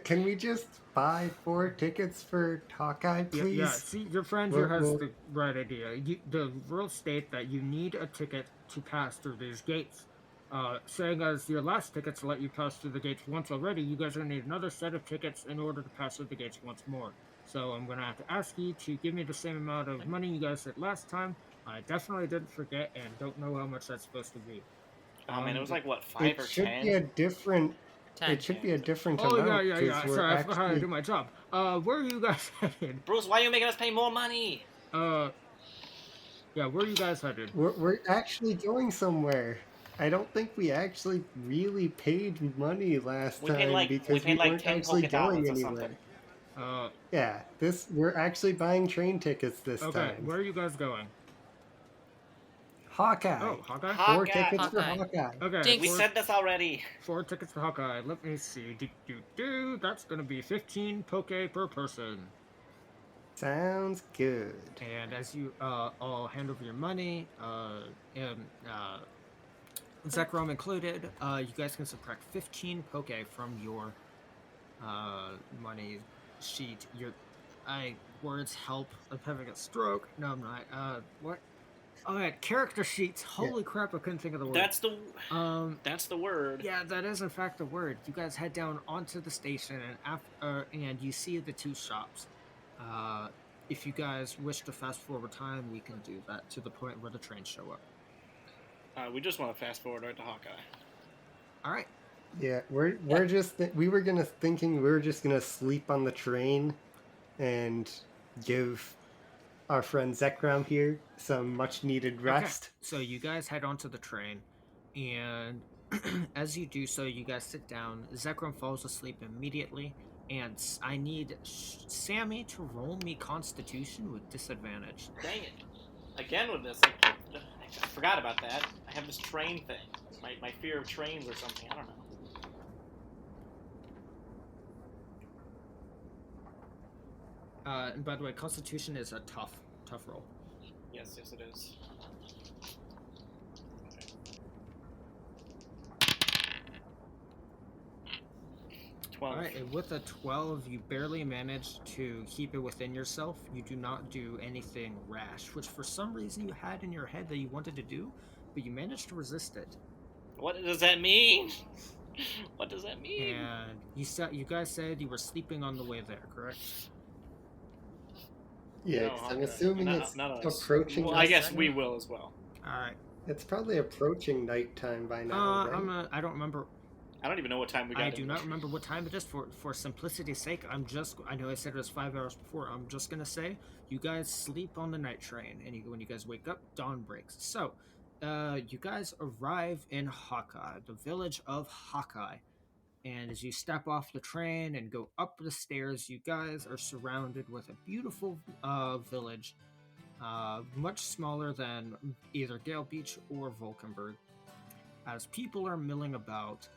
Can we just buy 4 tickets for Hawkeye, please? Yeah, see, your friend here has Well- the right idea. The rules state that you need a ticket to pass through these gates. Saying as your last ticket to let you pass through the gates once already, you guys are going to need another set of tickets in order to pass through the gates once more. So I'm going to have to ask you to give me the same amount of money you guys said last time. I definitely didn't forget and don't know how much that's supposed to be. Oh man, it was like what, 5 It or should 10? be a different. 10. It should be a different Oh, amount. yeah. 'cause we're Sorry, I forgot how to actually- do my job. Where are you guys headed? Bruce, why are you making us pay more money? Yeah, where are you guys headed? We're actually going somewhere. I don't think we actually really paid money last We time paid like because we like weren't 10 actually polka going dollars or anywhere. something. Yeah, we're actually buying train tickets this Okay, time. where are you guys going? Hawkeye. Oh, Hawkeye? Hawkeye. 4 tickets for Hawkeye. Hawkeye. Okay, Jinx. We said this already. 4 tickets to Hawkeye. Let me see. That's gonna be 15 poke per person. Sounds good. And as you all hand over your money, and Zekrom included, you guys can subtract 15 poke from your money sheet. Words help. I'm having a stroke. No, I'm not. What? Alright, character sheets. Holy crap, I couldn't think of the word. That's the word. Yeah, that is in fact the word. You guys head down onto the station and you see the 2 shops. If you guys wish to fast forward time, we can do that to the point where the trains show up. We just want to fast forward right to Hawkeye. All right. Yeah, we're just we were thinking we were just gonna sleep on the train, and give our friend Zekrom here some much needed rest. Okay. So you guys head onto the train, and as you do so, you guys sit down. Zekrom falls asleep immediately, and I need Sammy to roll me Constitution with disadvantage. Dang it. Again with this. I forgot about that. I have this train thing. My fear of trains or something. I don't know. And by the way, Constitution is a tough roll. Yes, it is. Okay. 12. Alright, and with a 12, you barely manage to keep it within yourself. You do not do anything rash, which for some reason you had in your head that you wanted to do, but you managed to resist it. What does that mean? What does that mean? And you guys said you were sleeping on the way there, correct? Yeah, No, 'cause I'm okay. assuming Not- it's not us. approaching. Well, I guess we will as well. Alright. It's probably approaching nighttime by now. right? I don't remember. I don't even know what time we got. I do in. not remember what time it is. For simplicity's sake, I know I said it was 5 hours before. I'm just gonna say you guys sleep on the night train, and when you guys wake up, dawn breaks. So, you guys arrive in Hawkeye, the village of Hawkeye, and as you step off the train and go up the stairs, you guys are surrounded with a beautiful village, much smaller than either Gale Beach or Vulcanburg. As people are milling about,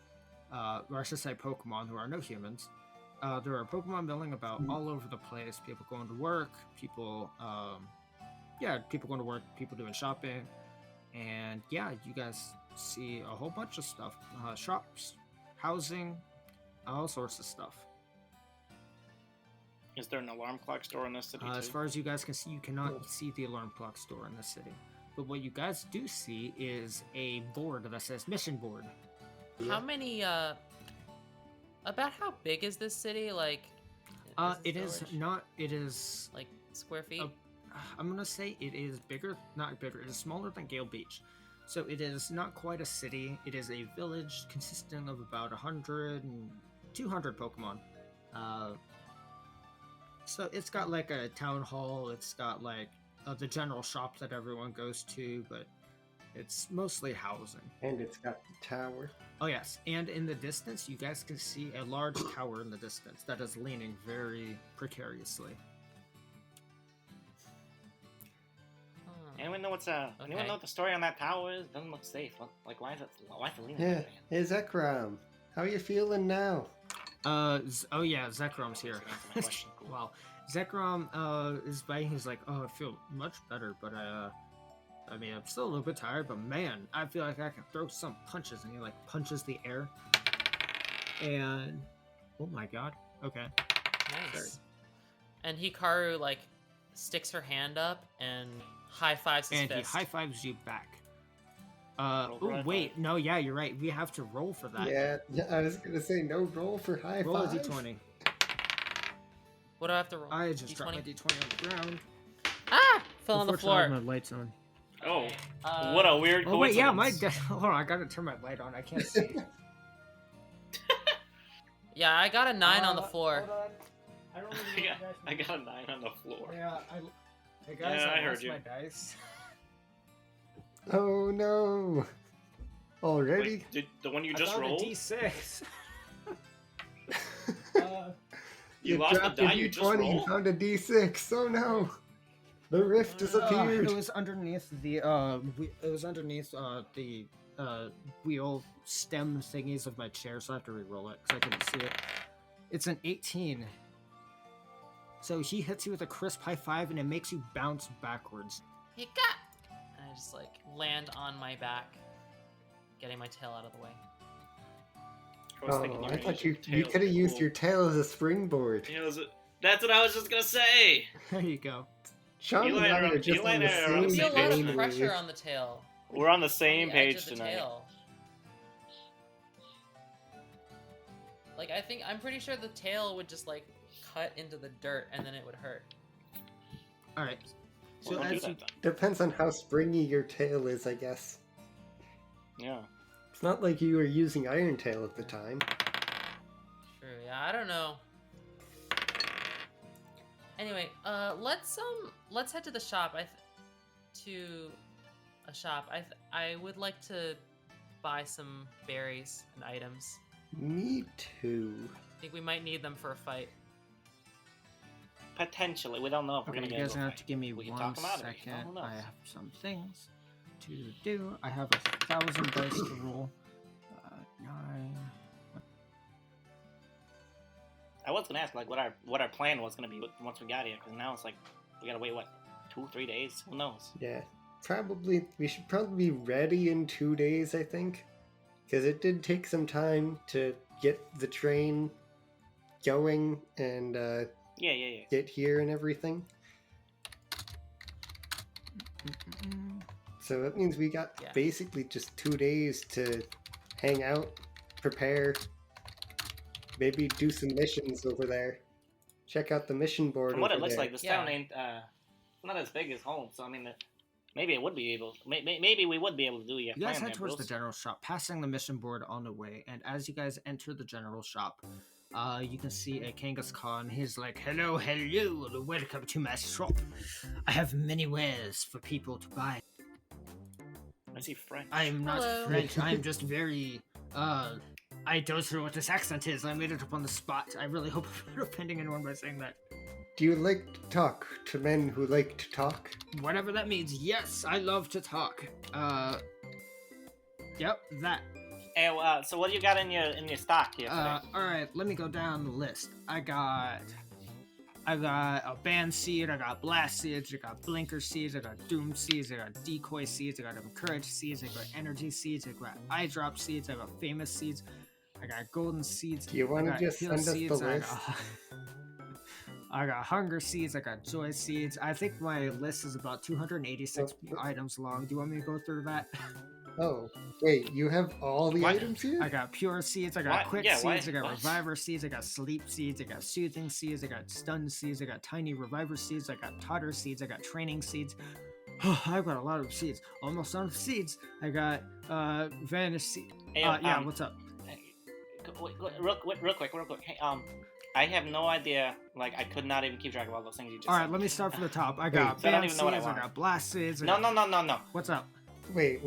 or I should say Pokemon, who are no humans. There are Pokemon milling about all over the place. People going to work, people going to work, people doing shopping. And yeah, you guys see a whole bunch of stuff. Shops, housing, all sorts of stuff. Is there an alarm clock store in this city too? As far as you guys can see, you cannot see the alarm clock store in the city. But what you guys do see is a board that says mission board. How many, about how big is this city? Like, It this is village? not, it is, Like, square feet? I'm gonna say it is bigger, not bigger. It is smaller than Gale Beach, so it is not quite a city. It is a village consisting of about 100 and 200 Pokemon. So it's got like a town hall. It's got like the general shop that everyone goes to, but it's mostly housing. And it's got the tower. Oh yes, and in the distance, you guys can see a large tower in the distance that is leaning very precariously. Anyone know anyone know what the story on that tower is? Doesn't look safe. Like, why is it leaning? Yeah. Hey, Zekrom, how are you feeling now? Oh yeah, Zekrom's here. Answer my question. Cool. Wow, Zekrom is biting. He's like, oh, I feel much better, but I mean, I'm still a little bit tired, but man, I feel like I can throw some punches. And he like punches the air, and oh my god, okay, Nice. And Hikaru like sticks her hand up and high fives his and he fist. high fives you back. Roll for Oh high wait, five. no, yeah, you're right. We have to roll for that. Yeah, I was gonna say no roll for high roll five. a d20. What do I have to roll? I just D20? dropped my d20 on the ground. Ah! Fell on the Unfortunately, I floor. have my lights on. Oh, Okay, what a weird Oh wait, coincidence. yeah, hold on, I gotta turn my light on. I can't see. Yeah, I got a 9 on the floor. Hold on. I don't really know what I got a 9 on the floor. Yeah, hey guys, Yeah, I heard lost you. my dice. Oh no! Already? Wait, did the one you I just found rolled? a d6. You lost the dropped die a you just D20, rolled? You found a D6. Oh no! The rift disappeared. It was underneath the wheel stem thingies of my chair, so I have to re-roll it because I couldn't see it. It's an 18. So he hits you with a crisp high five, and it makes you bounce backwards. Hika! And I just like land on my back, getting my tail out of the way. I was thinking Oh, were I gonna thought use you your could have tail. used Cool. your tail as a springboard. That's what I was just gonna say. There you go. Sean You and landed I on- are you just on landed the around I the same feel a same lot page. of pressure wave. on the tail. We're on the On same the edge page of the tonight. tail. Like I'm pretty sure the tail would just like cut into the dirt and then it would hurt. All right. Well, So don't do as you that then. Depends on how springy your tail is, I guess. Yeah. It's not like you were using Iron Tail at the time. True. Yeah, I don't know. Anyway, let's head to the shop. I would like to buy some berries and items. Me too. I think we might need them for a fight. Potentially. We don't know if we're Okay, gonna you get guys into a have to fight. give me We can 1 talk them out of it. second. Who knows? I have some things to do. I have 1,000 dice to roll. 9. I was gonna ask like what our plan was gonna be once we got here, because now it's like we gotta wait 2-3 days. Who knows? Yeah. We should probably be ready in 2 days, I think. Because it did take some time to get the train going and Yeah. get here and everything. So that means we got Yeah. basically just 2 days to hang out, prepare, maybe do some missions over there. Check out the mission board. From what it over looks there. like, this Yeah. town ain't not as big as home. So I mean, maybe it would be able. Maybe we would be able to do your You guys plan head there, towards the bros. general shop, passing the mission board on the way. And as you guys enter the general shop, you can see a Kangaskhan. He's like, hello, welcome to my shop. I have many wares for people to buy. Is he French? I am not Hello. French. I am just very, I don't know what this accent is. I made it up on the spot. I really hope I'm not offending anyone by saying that. Do you like to talk to men who like to talk? Whatever that means. Yes, I love to talk. Yep, that. Hey, so what do you got in your stock here? Today? Alright, let me go down the list. I got a band seed, I got blast seeds, I got blinker seeds, I got doom seeds, I got decoy seeds, I got encourage seeds, I got energy seeds, I got eye drop seeds, I got famous seeds, I got golden seeds. Do you want I to got just heal send us the seeds, list? I got hunger seeds, I got joy seeds. I think my list is about 286 items long. Do you want me to go through that? Oh, wait, you have all the What? items here? I got pure seeds, I got What? quick Yeah, seeds, what? I got What? reviver seeds, I got sleep seeds, I got soothing seeds, I got stun seeds, I got tiny reviver seeds, I got totter seeds, I got training seeds. I've got a lot of seeds. Almost done with seeds. I got vanish seed. Hey, Yeah, what's up? Real quick. Hey, I have no idea. Like, I could not even keep track of all those things you just All said. right, let me start from the top. I Wait, got so I don't band even know what I seeds, I want. got blast seeds. I No. got- What's up? Wait.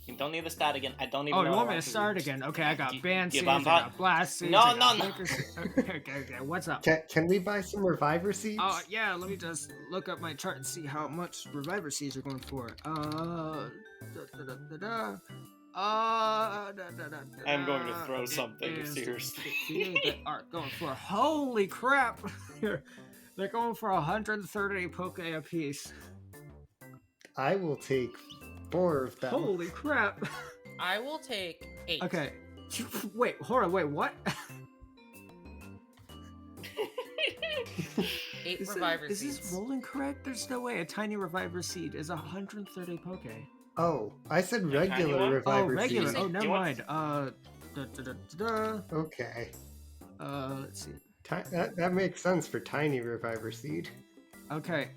You don't need to start again. I don't even Oh, know you what want I me to start again? Okay, I got band you seeds, I want got blast seeds. No, I got no. blinker seeds. Okay, what's up? Can we buy some reviver seeds? Yeah, let me just look up my chart and see how much reviver seeds are going for. I'm going to throw it something, is seriously. 58 that are going for. Holy crap! They're going for 130 poke a piece. I will take 4 of them. Holy crap! I will take 8. Okay. Wait, hold on, wait, what? 8 Is reviver this seeds. rolling correct? There's no way a tiny reviver seed is 130 poke. Oh, I said tiny regular one? reviver regular. seeds. Oh, never You want- mind. Okay. Let's see. That makes sense for tiny reviver seed. Okay.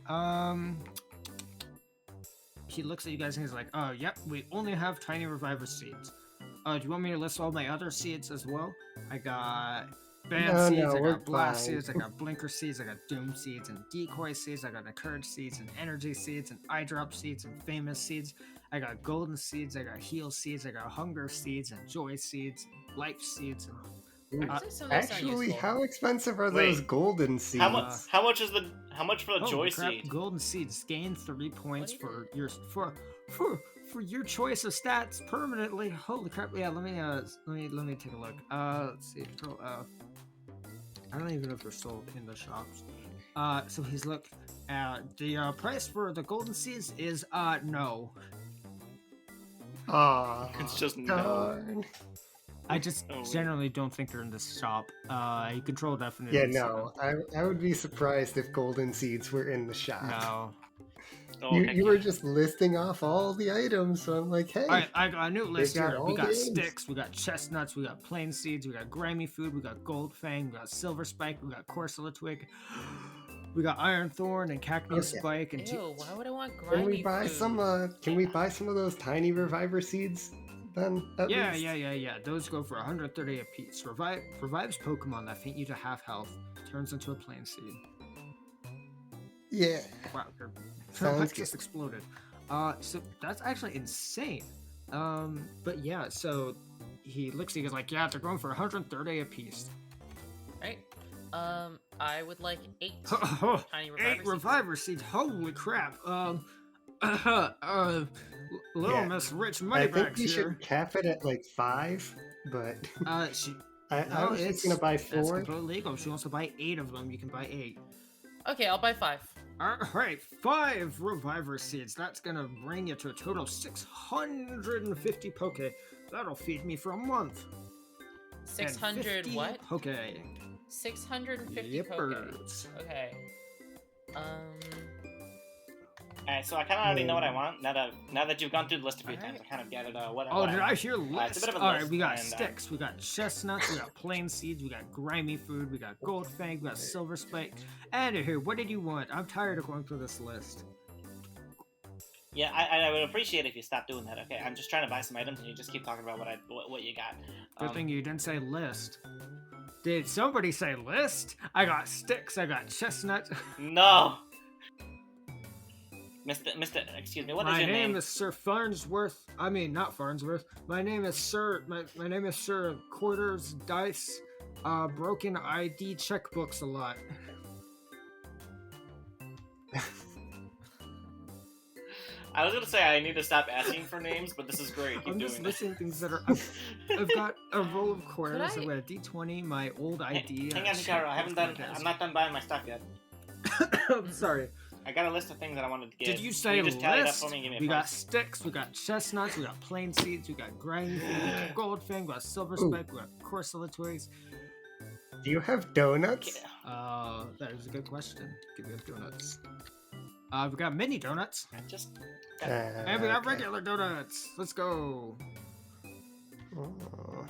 He looks at you guys and he's like, "Oh, yep. We only have tiny reviver seeds. Do you want me to list all my other seeds as well? I got band No, seeds. I we're got blast fine. seeds. I got blinker seeds. I got doom seeds and decoy seeds. I got encourage seeds and energy seeds and eye drop seeds and famous seeds. I got golden seeds. I got heal seeds. I got hunger seeds and joy seeds, and life seeds. And I'd say some of those sound Actually, useful. how expensive are Wait, those golden seeds? How much for a holy joy crap, seed? golden seeds gain 3 points What do for your for your choice of stats permanently. Holy crap! Yeah, let me take a look. Let's see. I don't even know if they're sold in the shops. So he's look. The price for the golden seeds is no. Aw, It's just no. darn. I just Oh, wait. generally don't think they're in this shop. You control definitely. Yeah, no. I would be surprised if golden seeds were in the shop. No. Oh, You, heck you were yeah. just listing off all the items, so I'm like, hey. Alright, I got a new list got here. all We got the items. sticks, we got chestnuts, we got plain seeds, we got grimy food, we got gold fang, we got silver spike, we got corsula twig, we got iron thorn and cactus Okay. spike and Ew, why would I want grimy Can we buy food? some? Can we buy some of those tiny reviver seeds? Then at yeah, least? yeah. Those go for 130 apiece. Revives Pokemon that faint you to half health. Turns into a plain seed. Yeah. Wow, your Sounds mic good. just exploded. So that's actually insane. But yeah, so he looks at you, he's like, yeah, they're going for 130 apiece. Right? I would like 8 tiny reviver 8 seeds. reviver seeds. Holy crap. Little Yeah. Miss Rich I think Moneybags we here. should cap it at like 5, but She. I No, was just it's gonna buy That's 4. completely legal. She wants to buy 8 of them. You can buy 8. Okay, I'll buy 5. Alright, 5 reviver seeds. That's gonna bring you to a total of 650 poke. That'll feed me for a month. And 600 50 what? Poke. 650 poke. Yippers. Okay. Alright, so I kind of already know what I want. Now that you've gone through the list a few times, Alright. I kind of get it. What Oh, what did I hear it's a list? bit of a Alright, list, we got and, sticks, we got chestnuts, we got plain seeds, we got grimy food, we got gold fang, we got silver spike. Anywho, what did you want? I'm tired of going through this list. Yeah, I would appreciate it if you stopped doing that. Okay, I'm just trying to buy some items, and you just keep talking about what you got. Good thing you didn't say list. Did somebody say list? I got sticks, I got chestnuts. No, Mister, excuse me. What is My your name name? is Sir Farnsworth. I mean, not Farnsworth. My name is Sir. My name is Sir Quarters Dice. Broken ID checkbooks a lot. I was gonna say I need to stop asking for names, but this is great. Keep I'm doing just it. listing things that are. I've got a roll of quarters. I- I've got a D20, my old ID. Hang on, Hikaru. I haven't done. I'm not done buying my stuff yet. I'm sorry. I got a list of things that I wanted to get. Did you say Can you just tally it up list? for me and give me a We got price? sticks, we got chestnuts, we got plain seeds, we got grimy food, we got gold fang, we got silver Ooh. spike, we got corsula twigs. Do you have donuts? Okay. That is a good question. Give me donuts. We got mini donuts. I just. And we got okay. regular donuts. Let's go. Oh.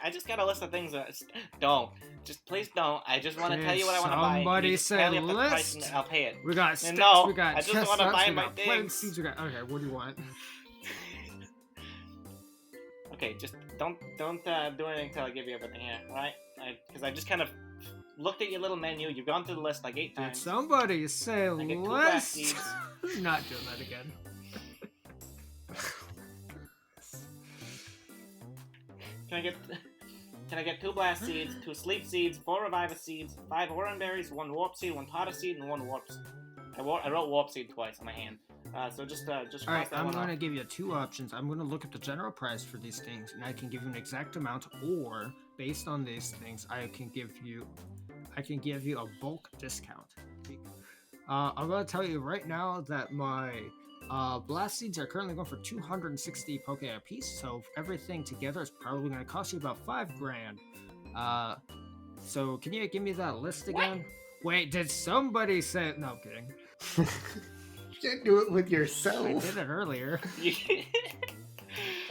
I just got a list of things that don't. Just please don't. I just want to tell you what I want to buy. Somebody You just say tell me up the price list. and I'll pay it. We got sticks, No, we got I just wanna chestnuts, buy we my got plant things. seeds, we got... Okay, what do you want? Okay, just don't do anything until I give you everything here, alright? Because I just kind of looked at your little menu. You've gone through the list like 8 Did times. somebody say I get 2 black list? seeds. Not doing that again. Can I get 2 blast seeds, 2 sleep seeds, 4 reviver seeds, 5 orange berries, 1 warp seed, 1 potter seed, and 1 warp seed? I wrote warp seed twice on my hand. So just Alright, cross that I'm one going to off. give you 2 options. I'm going to look at the general price for these things, and I can give you an exact amount, or based on these things, I can give you a bulk discount. I'm going to tell you right now that my blast seeds are currently going for 260 poke a piece, so everything together is probably going to cost you about $5,000. So can you give me that list again? Wait, did somebody say? No, I'm kidding. You can't do it with I yourself. did it earlier.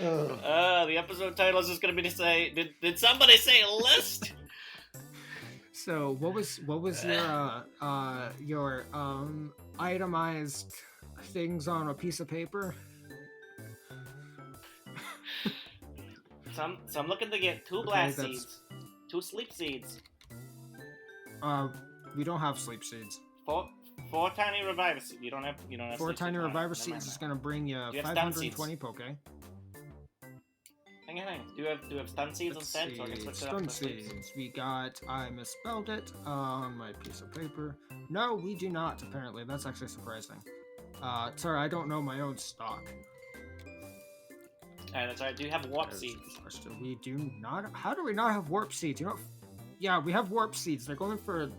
Oh. The episode title is just gonna be to say, did somebody say list? So what was your itemized things on a piece of paper? So I'm looking to get 2 Okay, blast that's- seeds, 2 sleep seeds, We don't have sleep seeds. 4 tiny reviver seeds. You don't have 4 sleep tiny seeds. reviver Never seeds mind is that. gonna bring you you have stun 520 poke. Hang on. Do you have stun seeds Let's instead? see. So I can switch it up Stun to sleep seeds. seeds. We got. I misspelled it on my piece of paper. No, we do not. Apparently, that's actually surprising. Sorry, I don't know my own stock. Alright, that's alright. Do you have warp There's seeds? the question. We do not. How do we not have warp seeds? You know. Yeah, we have warp seeds. They're going for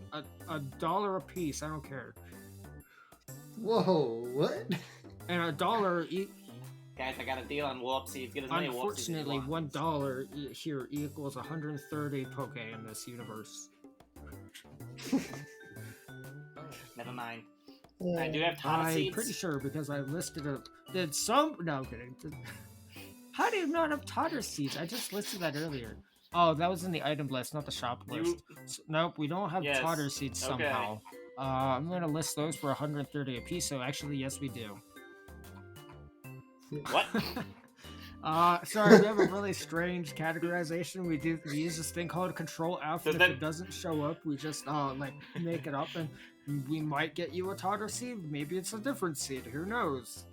$1 a piece. I don't care. Whoa, what? And $1 Guys, I got a deal on warp seeds. Get as many warp seeds as you unfortunately, want. $1 here equals 130 poke in this universe. Never mind. I do have Tata I'm seeds. pretty sure because I listed it. Did some? No, I'm kidding. How do you not have Totter seeds? I just listed that earlier. Oh, that was in the item list, not the shop list. Nope, we don't have Yes. Totter seeds Okay. somehow. I'm gonna list those for 130 a piece. So actually, yes, we do. What? Sorry, we have a really strange categorization. We use this thing called Control F. So And if then- it doesn't show up, we just like make it up, and we might get you a Totter seed. Maybe it's a different seed. Who knows?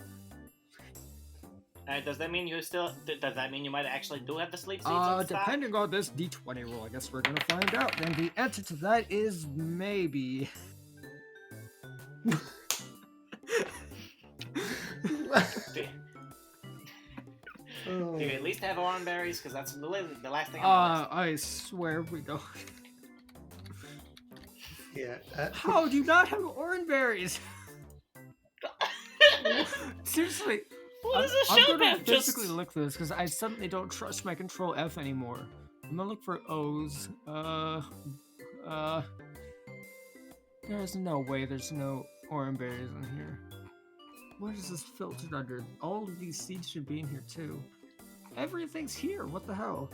Does that mean Does that mean you might actually do have the sleep seeds in stock? Depending on this D20 roll, I guess we're gonna find out. And the answer to that is maybe. Oh. Do you at least have orange berries? Because that's literally the last thing on my list. I swear we don't. Yeah. How do you not have orange berries? Seriously. What is this I'm show gonna map? Just physically look for this because I suddenly don't trust my Control F anymore. I'm gonna look for O's. There's no way there's no orange berries in here. What is this filtered under? All of these seeds should be in here too. Everything's here. What the hell?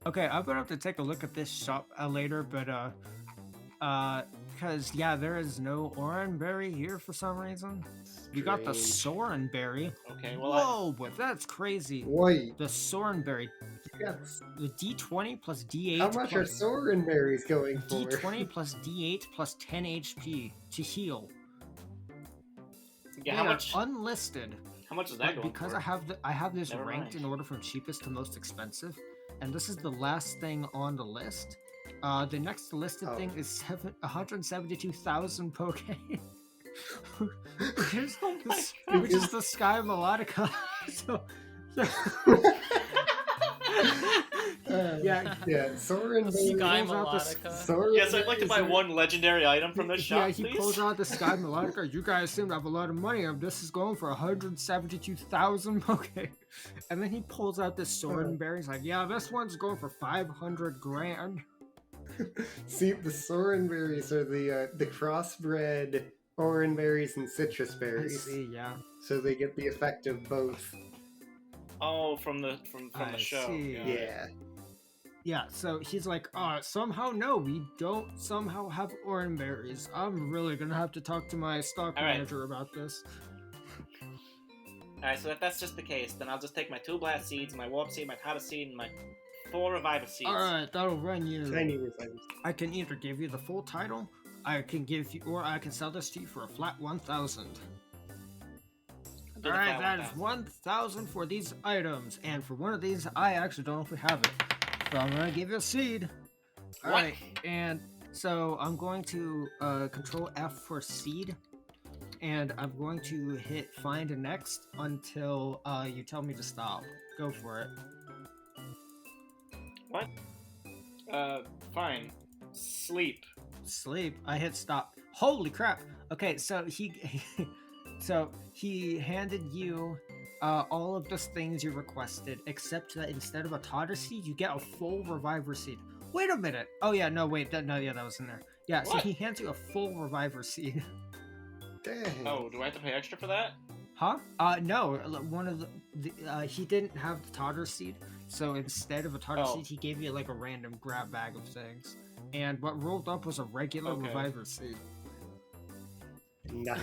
Okay, I'm gonna have to take a look at this shop later, but because yeah, there is no orange berry here for some reason. You got the Strange. Soren berry. okay. Well, Whoa, but that's crazy. Wait. The Soren berry. Yes. The D20 plus D8. How much are plus Soren berries going for? D20 plus D8 plus 10 HP to heal. yeah. They How are much? unlisted. How much is that But going because for? I have this Never ranked mind. in order from cheapest to most expensive, and this is the last thing on the list. The next listed thing Oh. is 172,000 poke. Here's Oh my this, God. which is the Sky Melodica. so yeah, Yeah, Soren berries. Sky pulls out the Melodica. Soren Yes, I'd like to buy berries are- one legendary item from this shop, yeah, he please. pulls out the Sky Melodica. You guys seem to have a lot of money. This is going for 172,000 poke. And then he pulls out this Soren berry. He's like, yeah, this one's going for 500 grand. See, the Soren berries are the crossbred oran berries and citrus I berries, see, yeah. so they get the effect of both. Oh, from the I show. see. Got it. Yeah. Yeah, so he's like, somehow no, we don't somehow have oran berries. I'm really gonna have to talk to my stock All right. manager about this. Alright, so if that's just the case, then I'll just take my 2 blast seeds, my warp seed, my powder seed, and my 4 reviver seeds. Alright, that'll run you. Tiny revivers. I can either give you the full title, I can give you, or I can sell this to you for a flat 1,000. Do the Alright, flat that is 1,000 for these items, and for one of these, I actually don't know if we have it. So I'm gonna give you a seed. Alright, and so I'm going to control F for seed, and I'm going to hit find next until you tell me to stop. Go for it. What? Fine. Sleep. Sleep. I hit stop. Holy crap. Okay, so he handed you all of the things you requested, except that instead of a totter seed, you get a full reviver seed. Wait a minute. Oh yeah, no wait, that was in there. Yeah, so What? he hands you a full reviver seed. Dang. Oh, do I have to pay extra for that? Huh? No. One of the he didn't have the totter seed, so instead of a totter Oh. seed, he gave you like a random grab bag of things. And what rolled up was a regular Okay. reviver seed. Nice.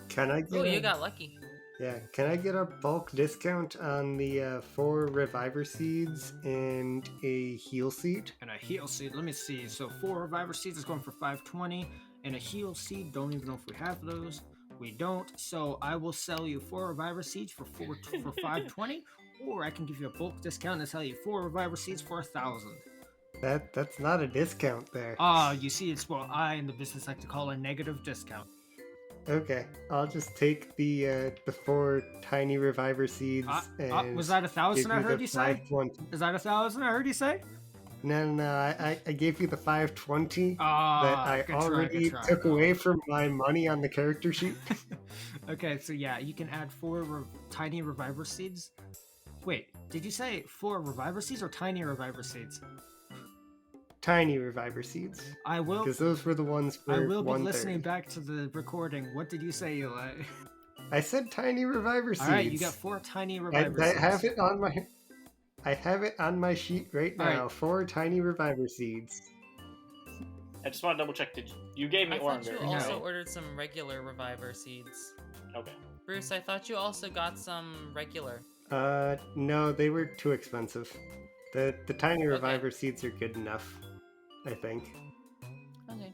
Can I get Oh, a, you got lucky. yeah, can I get a bulk discount on the 4 reviver seeds and a heal seed? And a heal seed, let me see. So 4 reviver seeds is going for 520, and a heal seed, don't even know if we have those. We don't, so I will sell you 4 reviver seeds for 520, or I can give you a bulk discount and sell you 4 reviver seeds for 1,000. That's not a discount there. You see, it's what I in the business like to call a negative discount. Okay, I'll just take the 4 tiny reviver seeds and Was that give 1,000 I you heard the you say? 520. Is that 1,000 I heard you say? No, I gave you the 520 that Ah, I good try, already good try. took away from my money on the character sheet. Okay, so yeah, you can add 4 tiny reviver seeds. Wait, did you say 4 reviver seeds or tiny reviver seeds? Tiny reviver seeds, I will. because those were the ones for I will be 130. listening back to the recording. What did you say, Eli? I said tiny reviver seeds. All right, you got 4 tiny I, reviver I seeds. have it on my. I have it on my sheet right All right. now. 4 tiny reviver seeds. I just want to double check. Did you gave me I orange? thought you No. also ordered some regular reviver seeds. Okay. Bruce, I thought you also got some regular. No, they were too expensive. The tiny Okay. reviver seeds are good enough, I think. Okay.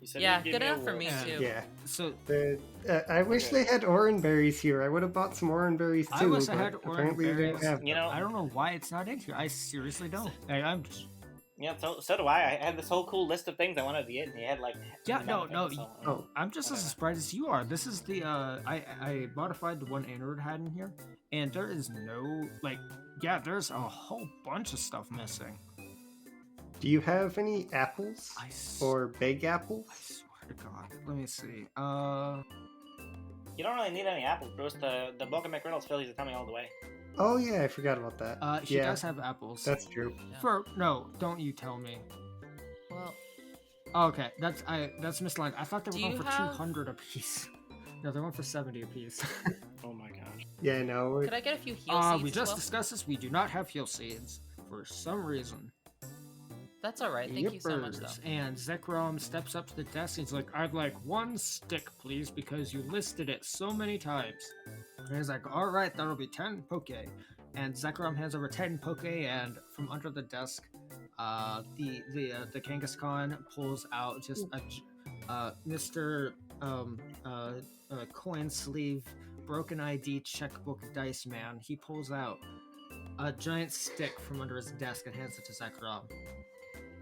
You said Yeah, you gave good me enough for orange. me Yeah. too. Yeah. So I wish Okay. they had oran berries here. I would have bought some oran berries too. I wish I but had oran apparently they berries. didn't have. You know, I don't know why it's not in here. I seriously don't. I'm. yeah, so do I. I had this whole cool list of things I wanted to get, and he had like. Yeah, none no, of it, no. so, Oh, I'm just as Whatever. surprised as you are. This is the I modified the one Android had in here, and there is no there's a whole bunch of stuff missing. do you have any apples or big I apples? swear to God. Let me see. You don't really need any apples, Bruce. The Boca McReynolds Phillies are coming all the way. Oh yeah, I forgot about that. He yeah, does have apples. that's true. No, don't you tell me. Well, Okay, that's misaligned. I thought they were Do going you for have- 200 apiece. No, they're going for 70 apiece. Oh my gosh. Yeah, no. could I get a few heal seeds We as just well? discussed this. We do not have heal seeds for some reason. That's all right. Thank you so much, though. Yippers. And Zekrom steps up to the desk and he's like, I'd like 1 stick, please, because you listed it so many times. And he's like, all right, that'll be 10 poke. And Zekrom hands over 10 poke, and from under the desk, the Kangaskhan pulls out just a Mr. Coin sleeve, broken ID checkbook dice man. He pulls out a giant stick from under his desk and hands it to Zekrom.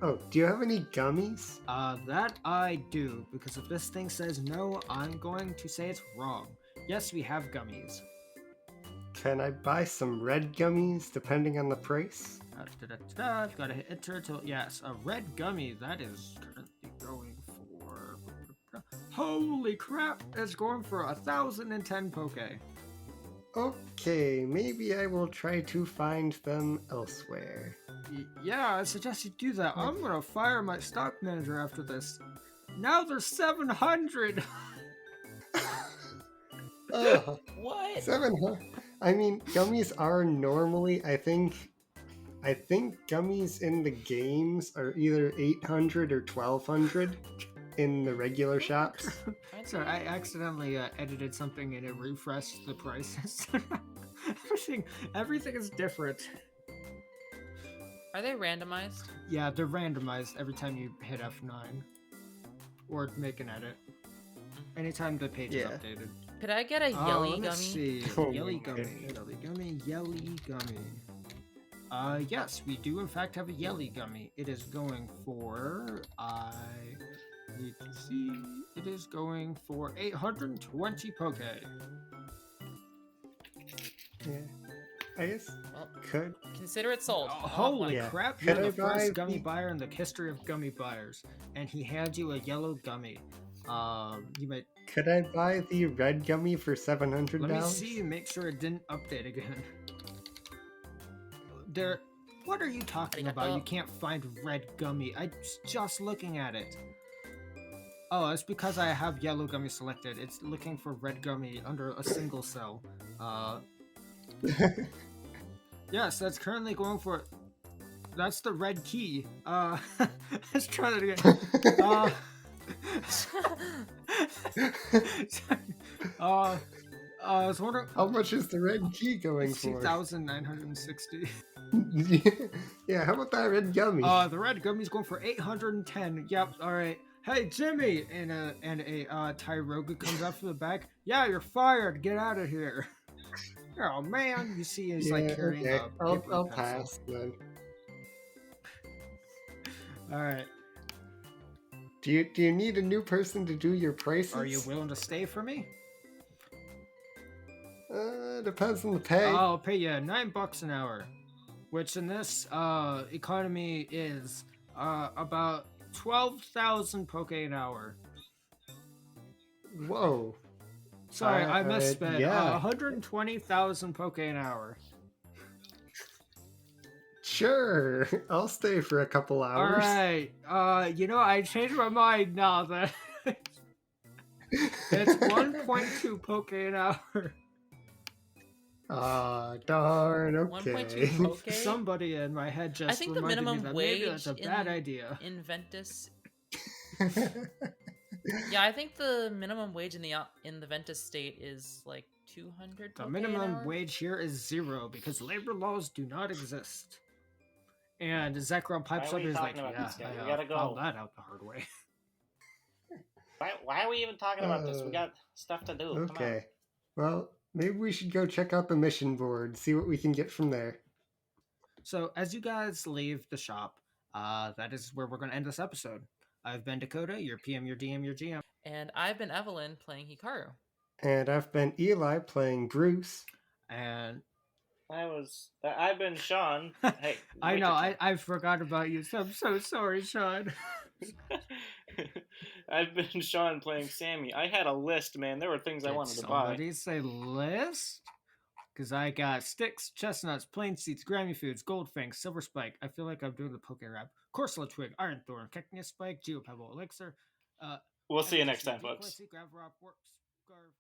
Oh, do you have any gummies? That I do, because if this thing says no, I'm going to say it's wrong. Yes, we have gummies. Can I buy some red gummies depending on the price? I've got to hit enter to yes, a red gummy that is currently going for. Holy crap! It's going for 1,010 poke. Okay, maybe I will try to find them elsewhere. Yeah, I suggest you do that. I'm gonna fire my stock manager after this. Now there's 700. Oh, What? 700. I mean, gummies are normally, I think gummies in the games are either 800 or 1200 in the regular shops. Sorry, I accidentally edited something and it refreshed the prices. everything is different. Are they randomized? Yeah, they're randomized every time you hit F9 or make an edit. Anytime the page is updated. Could I get a yelly let me gummy? see. Oh Yelly my gummy, yelly gummy, yelly gummy. Yes, we do in fact have a yelly gummy. It is going for, I need to see, it is going for 820 poke. Yeah. I guess Well, could. consider it sold. Oh, holy Yeah. crap, Could you're I the buy first gummy the- buyer in the history of gummy buyers. And he hands you a yellow gummy. You might, Could I buy the red gummy for $700? let me see and make sure it didn't update again. What are you talking about? You can't find red gummy. I was just looking at it. Oh, it's because I have yellow gummy selected. It's looking for red gummy under a single cell. Yes, that's currently going for. That's the red key. Let's try that again. I was wondering. How much is the red key going It's for? 2,960. Yeah, how about that red gummy? The red gummy's going for 810. Yep. All right. Hey, Jimmy, and a Tyroga comes up from the back. Yeah, you're fired. Get out of here. Oh man, you see, he's like carrying okay. a paper I'll pencil. pass then. All right. Do you need a new person to do your prices? Are you willing to stay for me? Depends on the pay. I'll pay you $9 an hour, which in this economy is about 12,000 poke an hour. Whoa. Sorry, I misspelled. yeah. 120,000 poke an hour. Sure. I'll stay for a couple All hours. right. I changed my mind now that it's 1.2 poke an hour. Ah, darn. 1.2 Okay. poke? Somebody in my head just I think the reminded me minimum that wage maybe that's a bad idea. in Ventus. Yeah, I think the minimum wage in the Ventus state is like 200. The poke an minimum hour? wage here is 0 because labor laws do not exist. And Zekrom pipes Why are up we and is like, talking about yeah, this guy? I We gotta go." found that out the hard way. Why are we even talking about this? We got stuff to do. Come on. Okay. Well, maybe we should go check out the mission board, see what we can get from there. So as you guys leave the shop, that is where we're going to end this episode. I've been Dakota, your PM, your DM, your GM. And I've been Evelyn playing Hikaru. And I've been Eli playing Bruce. And I've been Shawn. Hey, I wait know, your I forgot about you, so I'm so sorry, Shawn. turn. I've been Shawn playing Sammy. I had a list, man. There were things I wanted to buy. Somebody say list? Because I got sticks, chestnuts, plain seeds, Grammy foods, gold fangs, silver spike. I feel like I'm doing the poke rap. Corsola twig, iron thorn, cactus spike, geopebble elixir. We'll see you next time, folks. Grab rock, warp, scarf.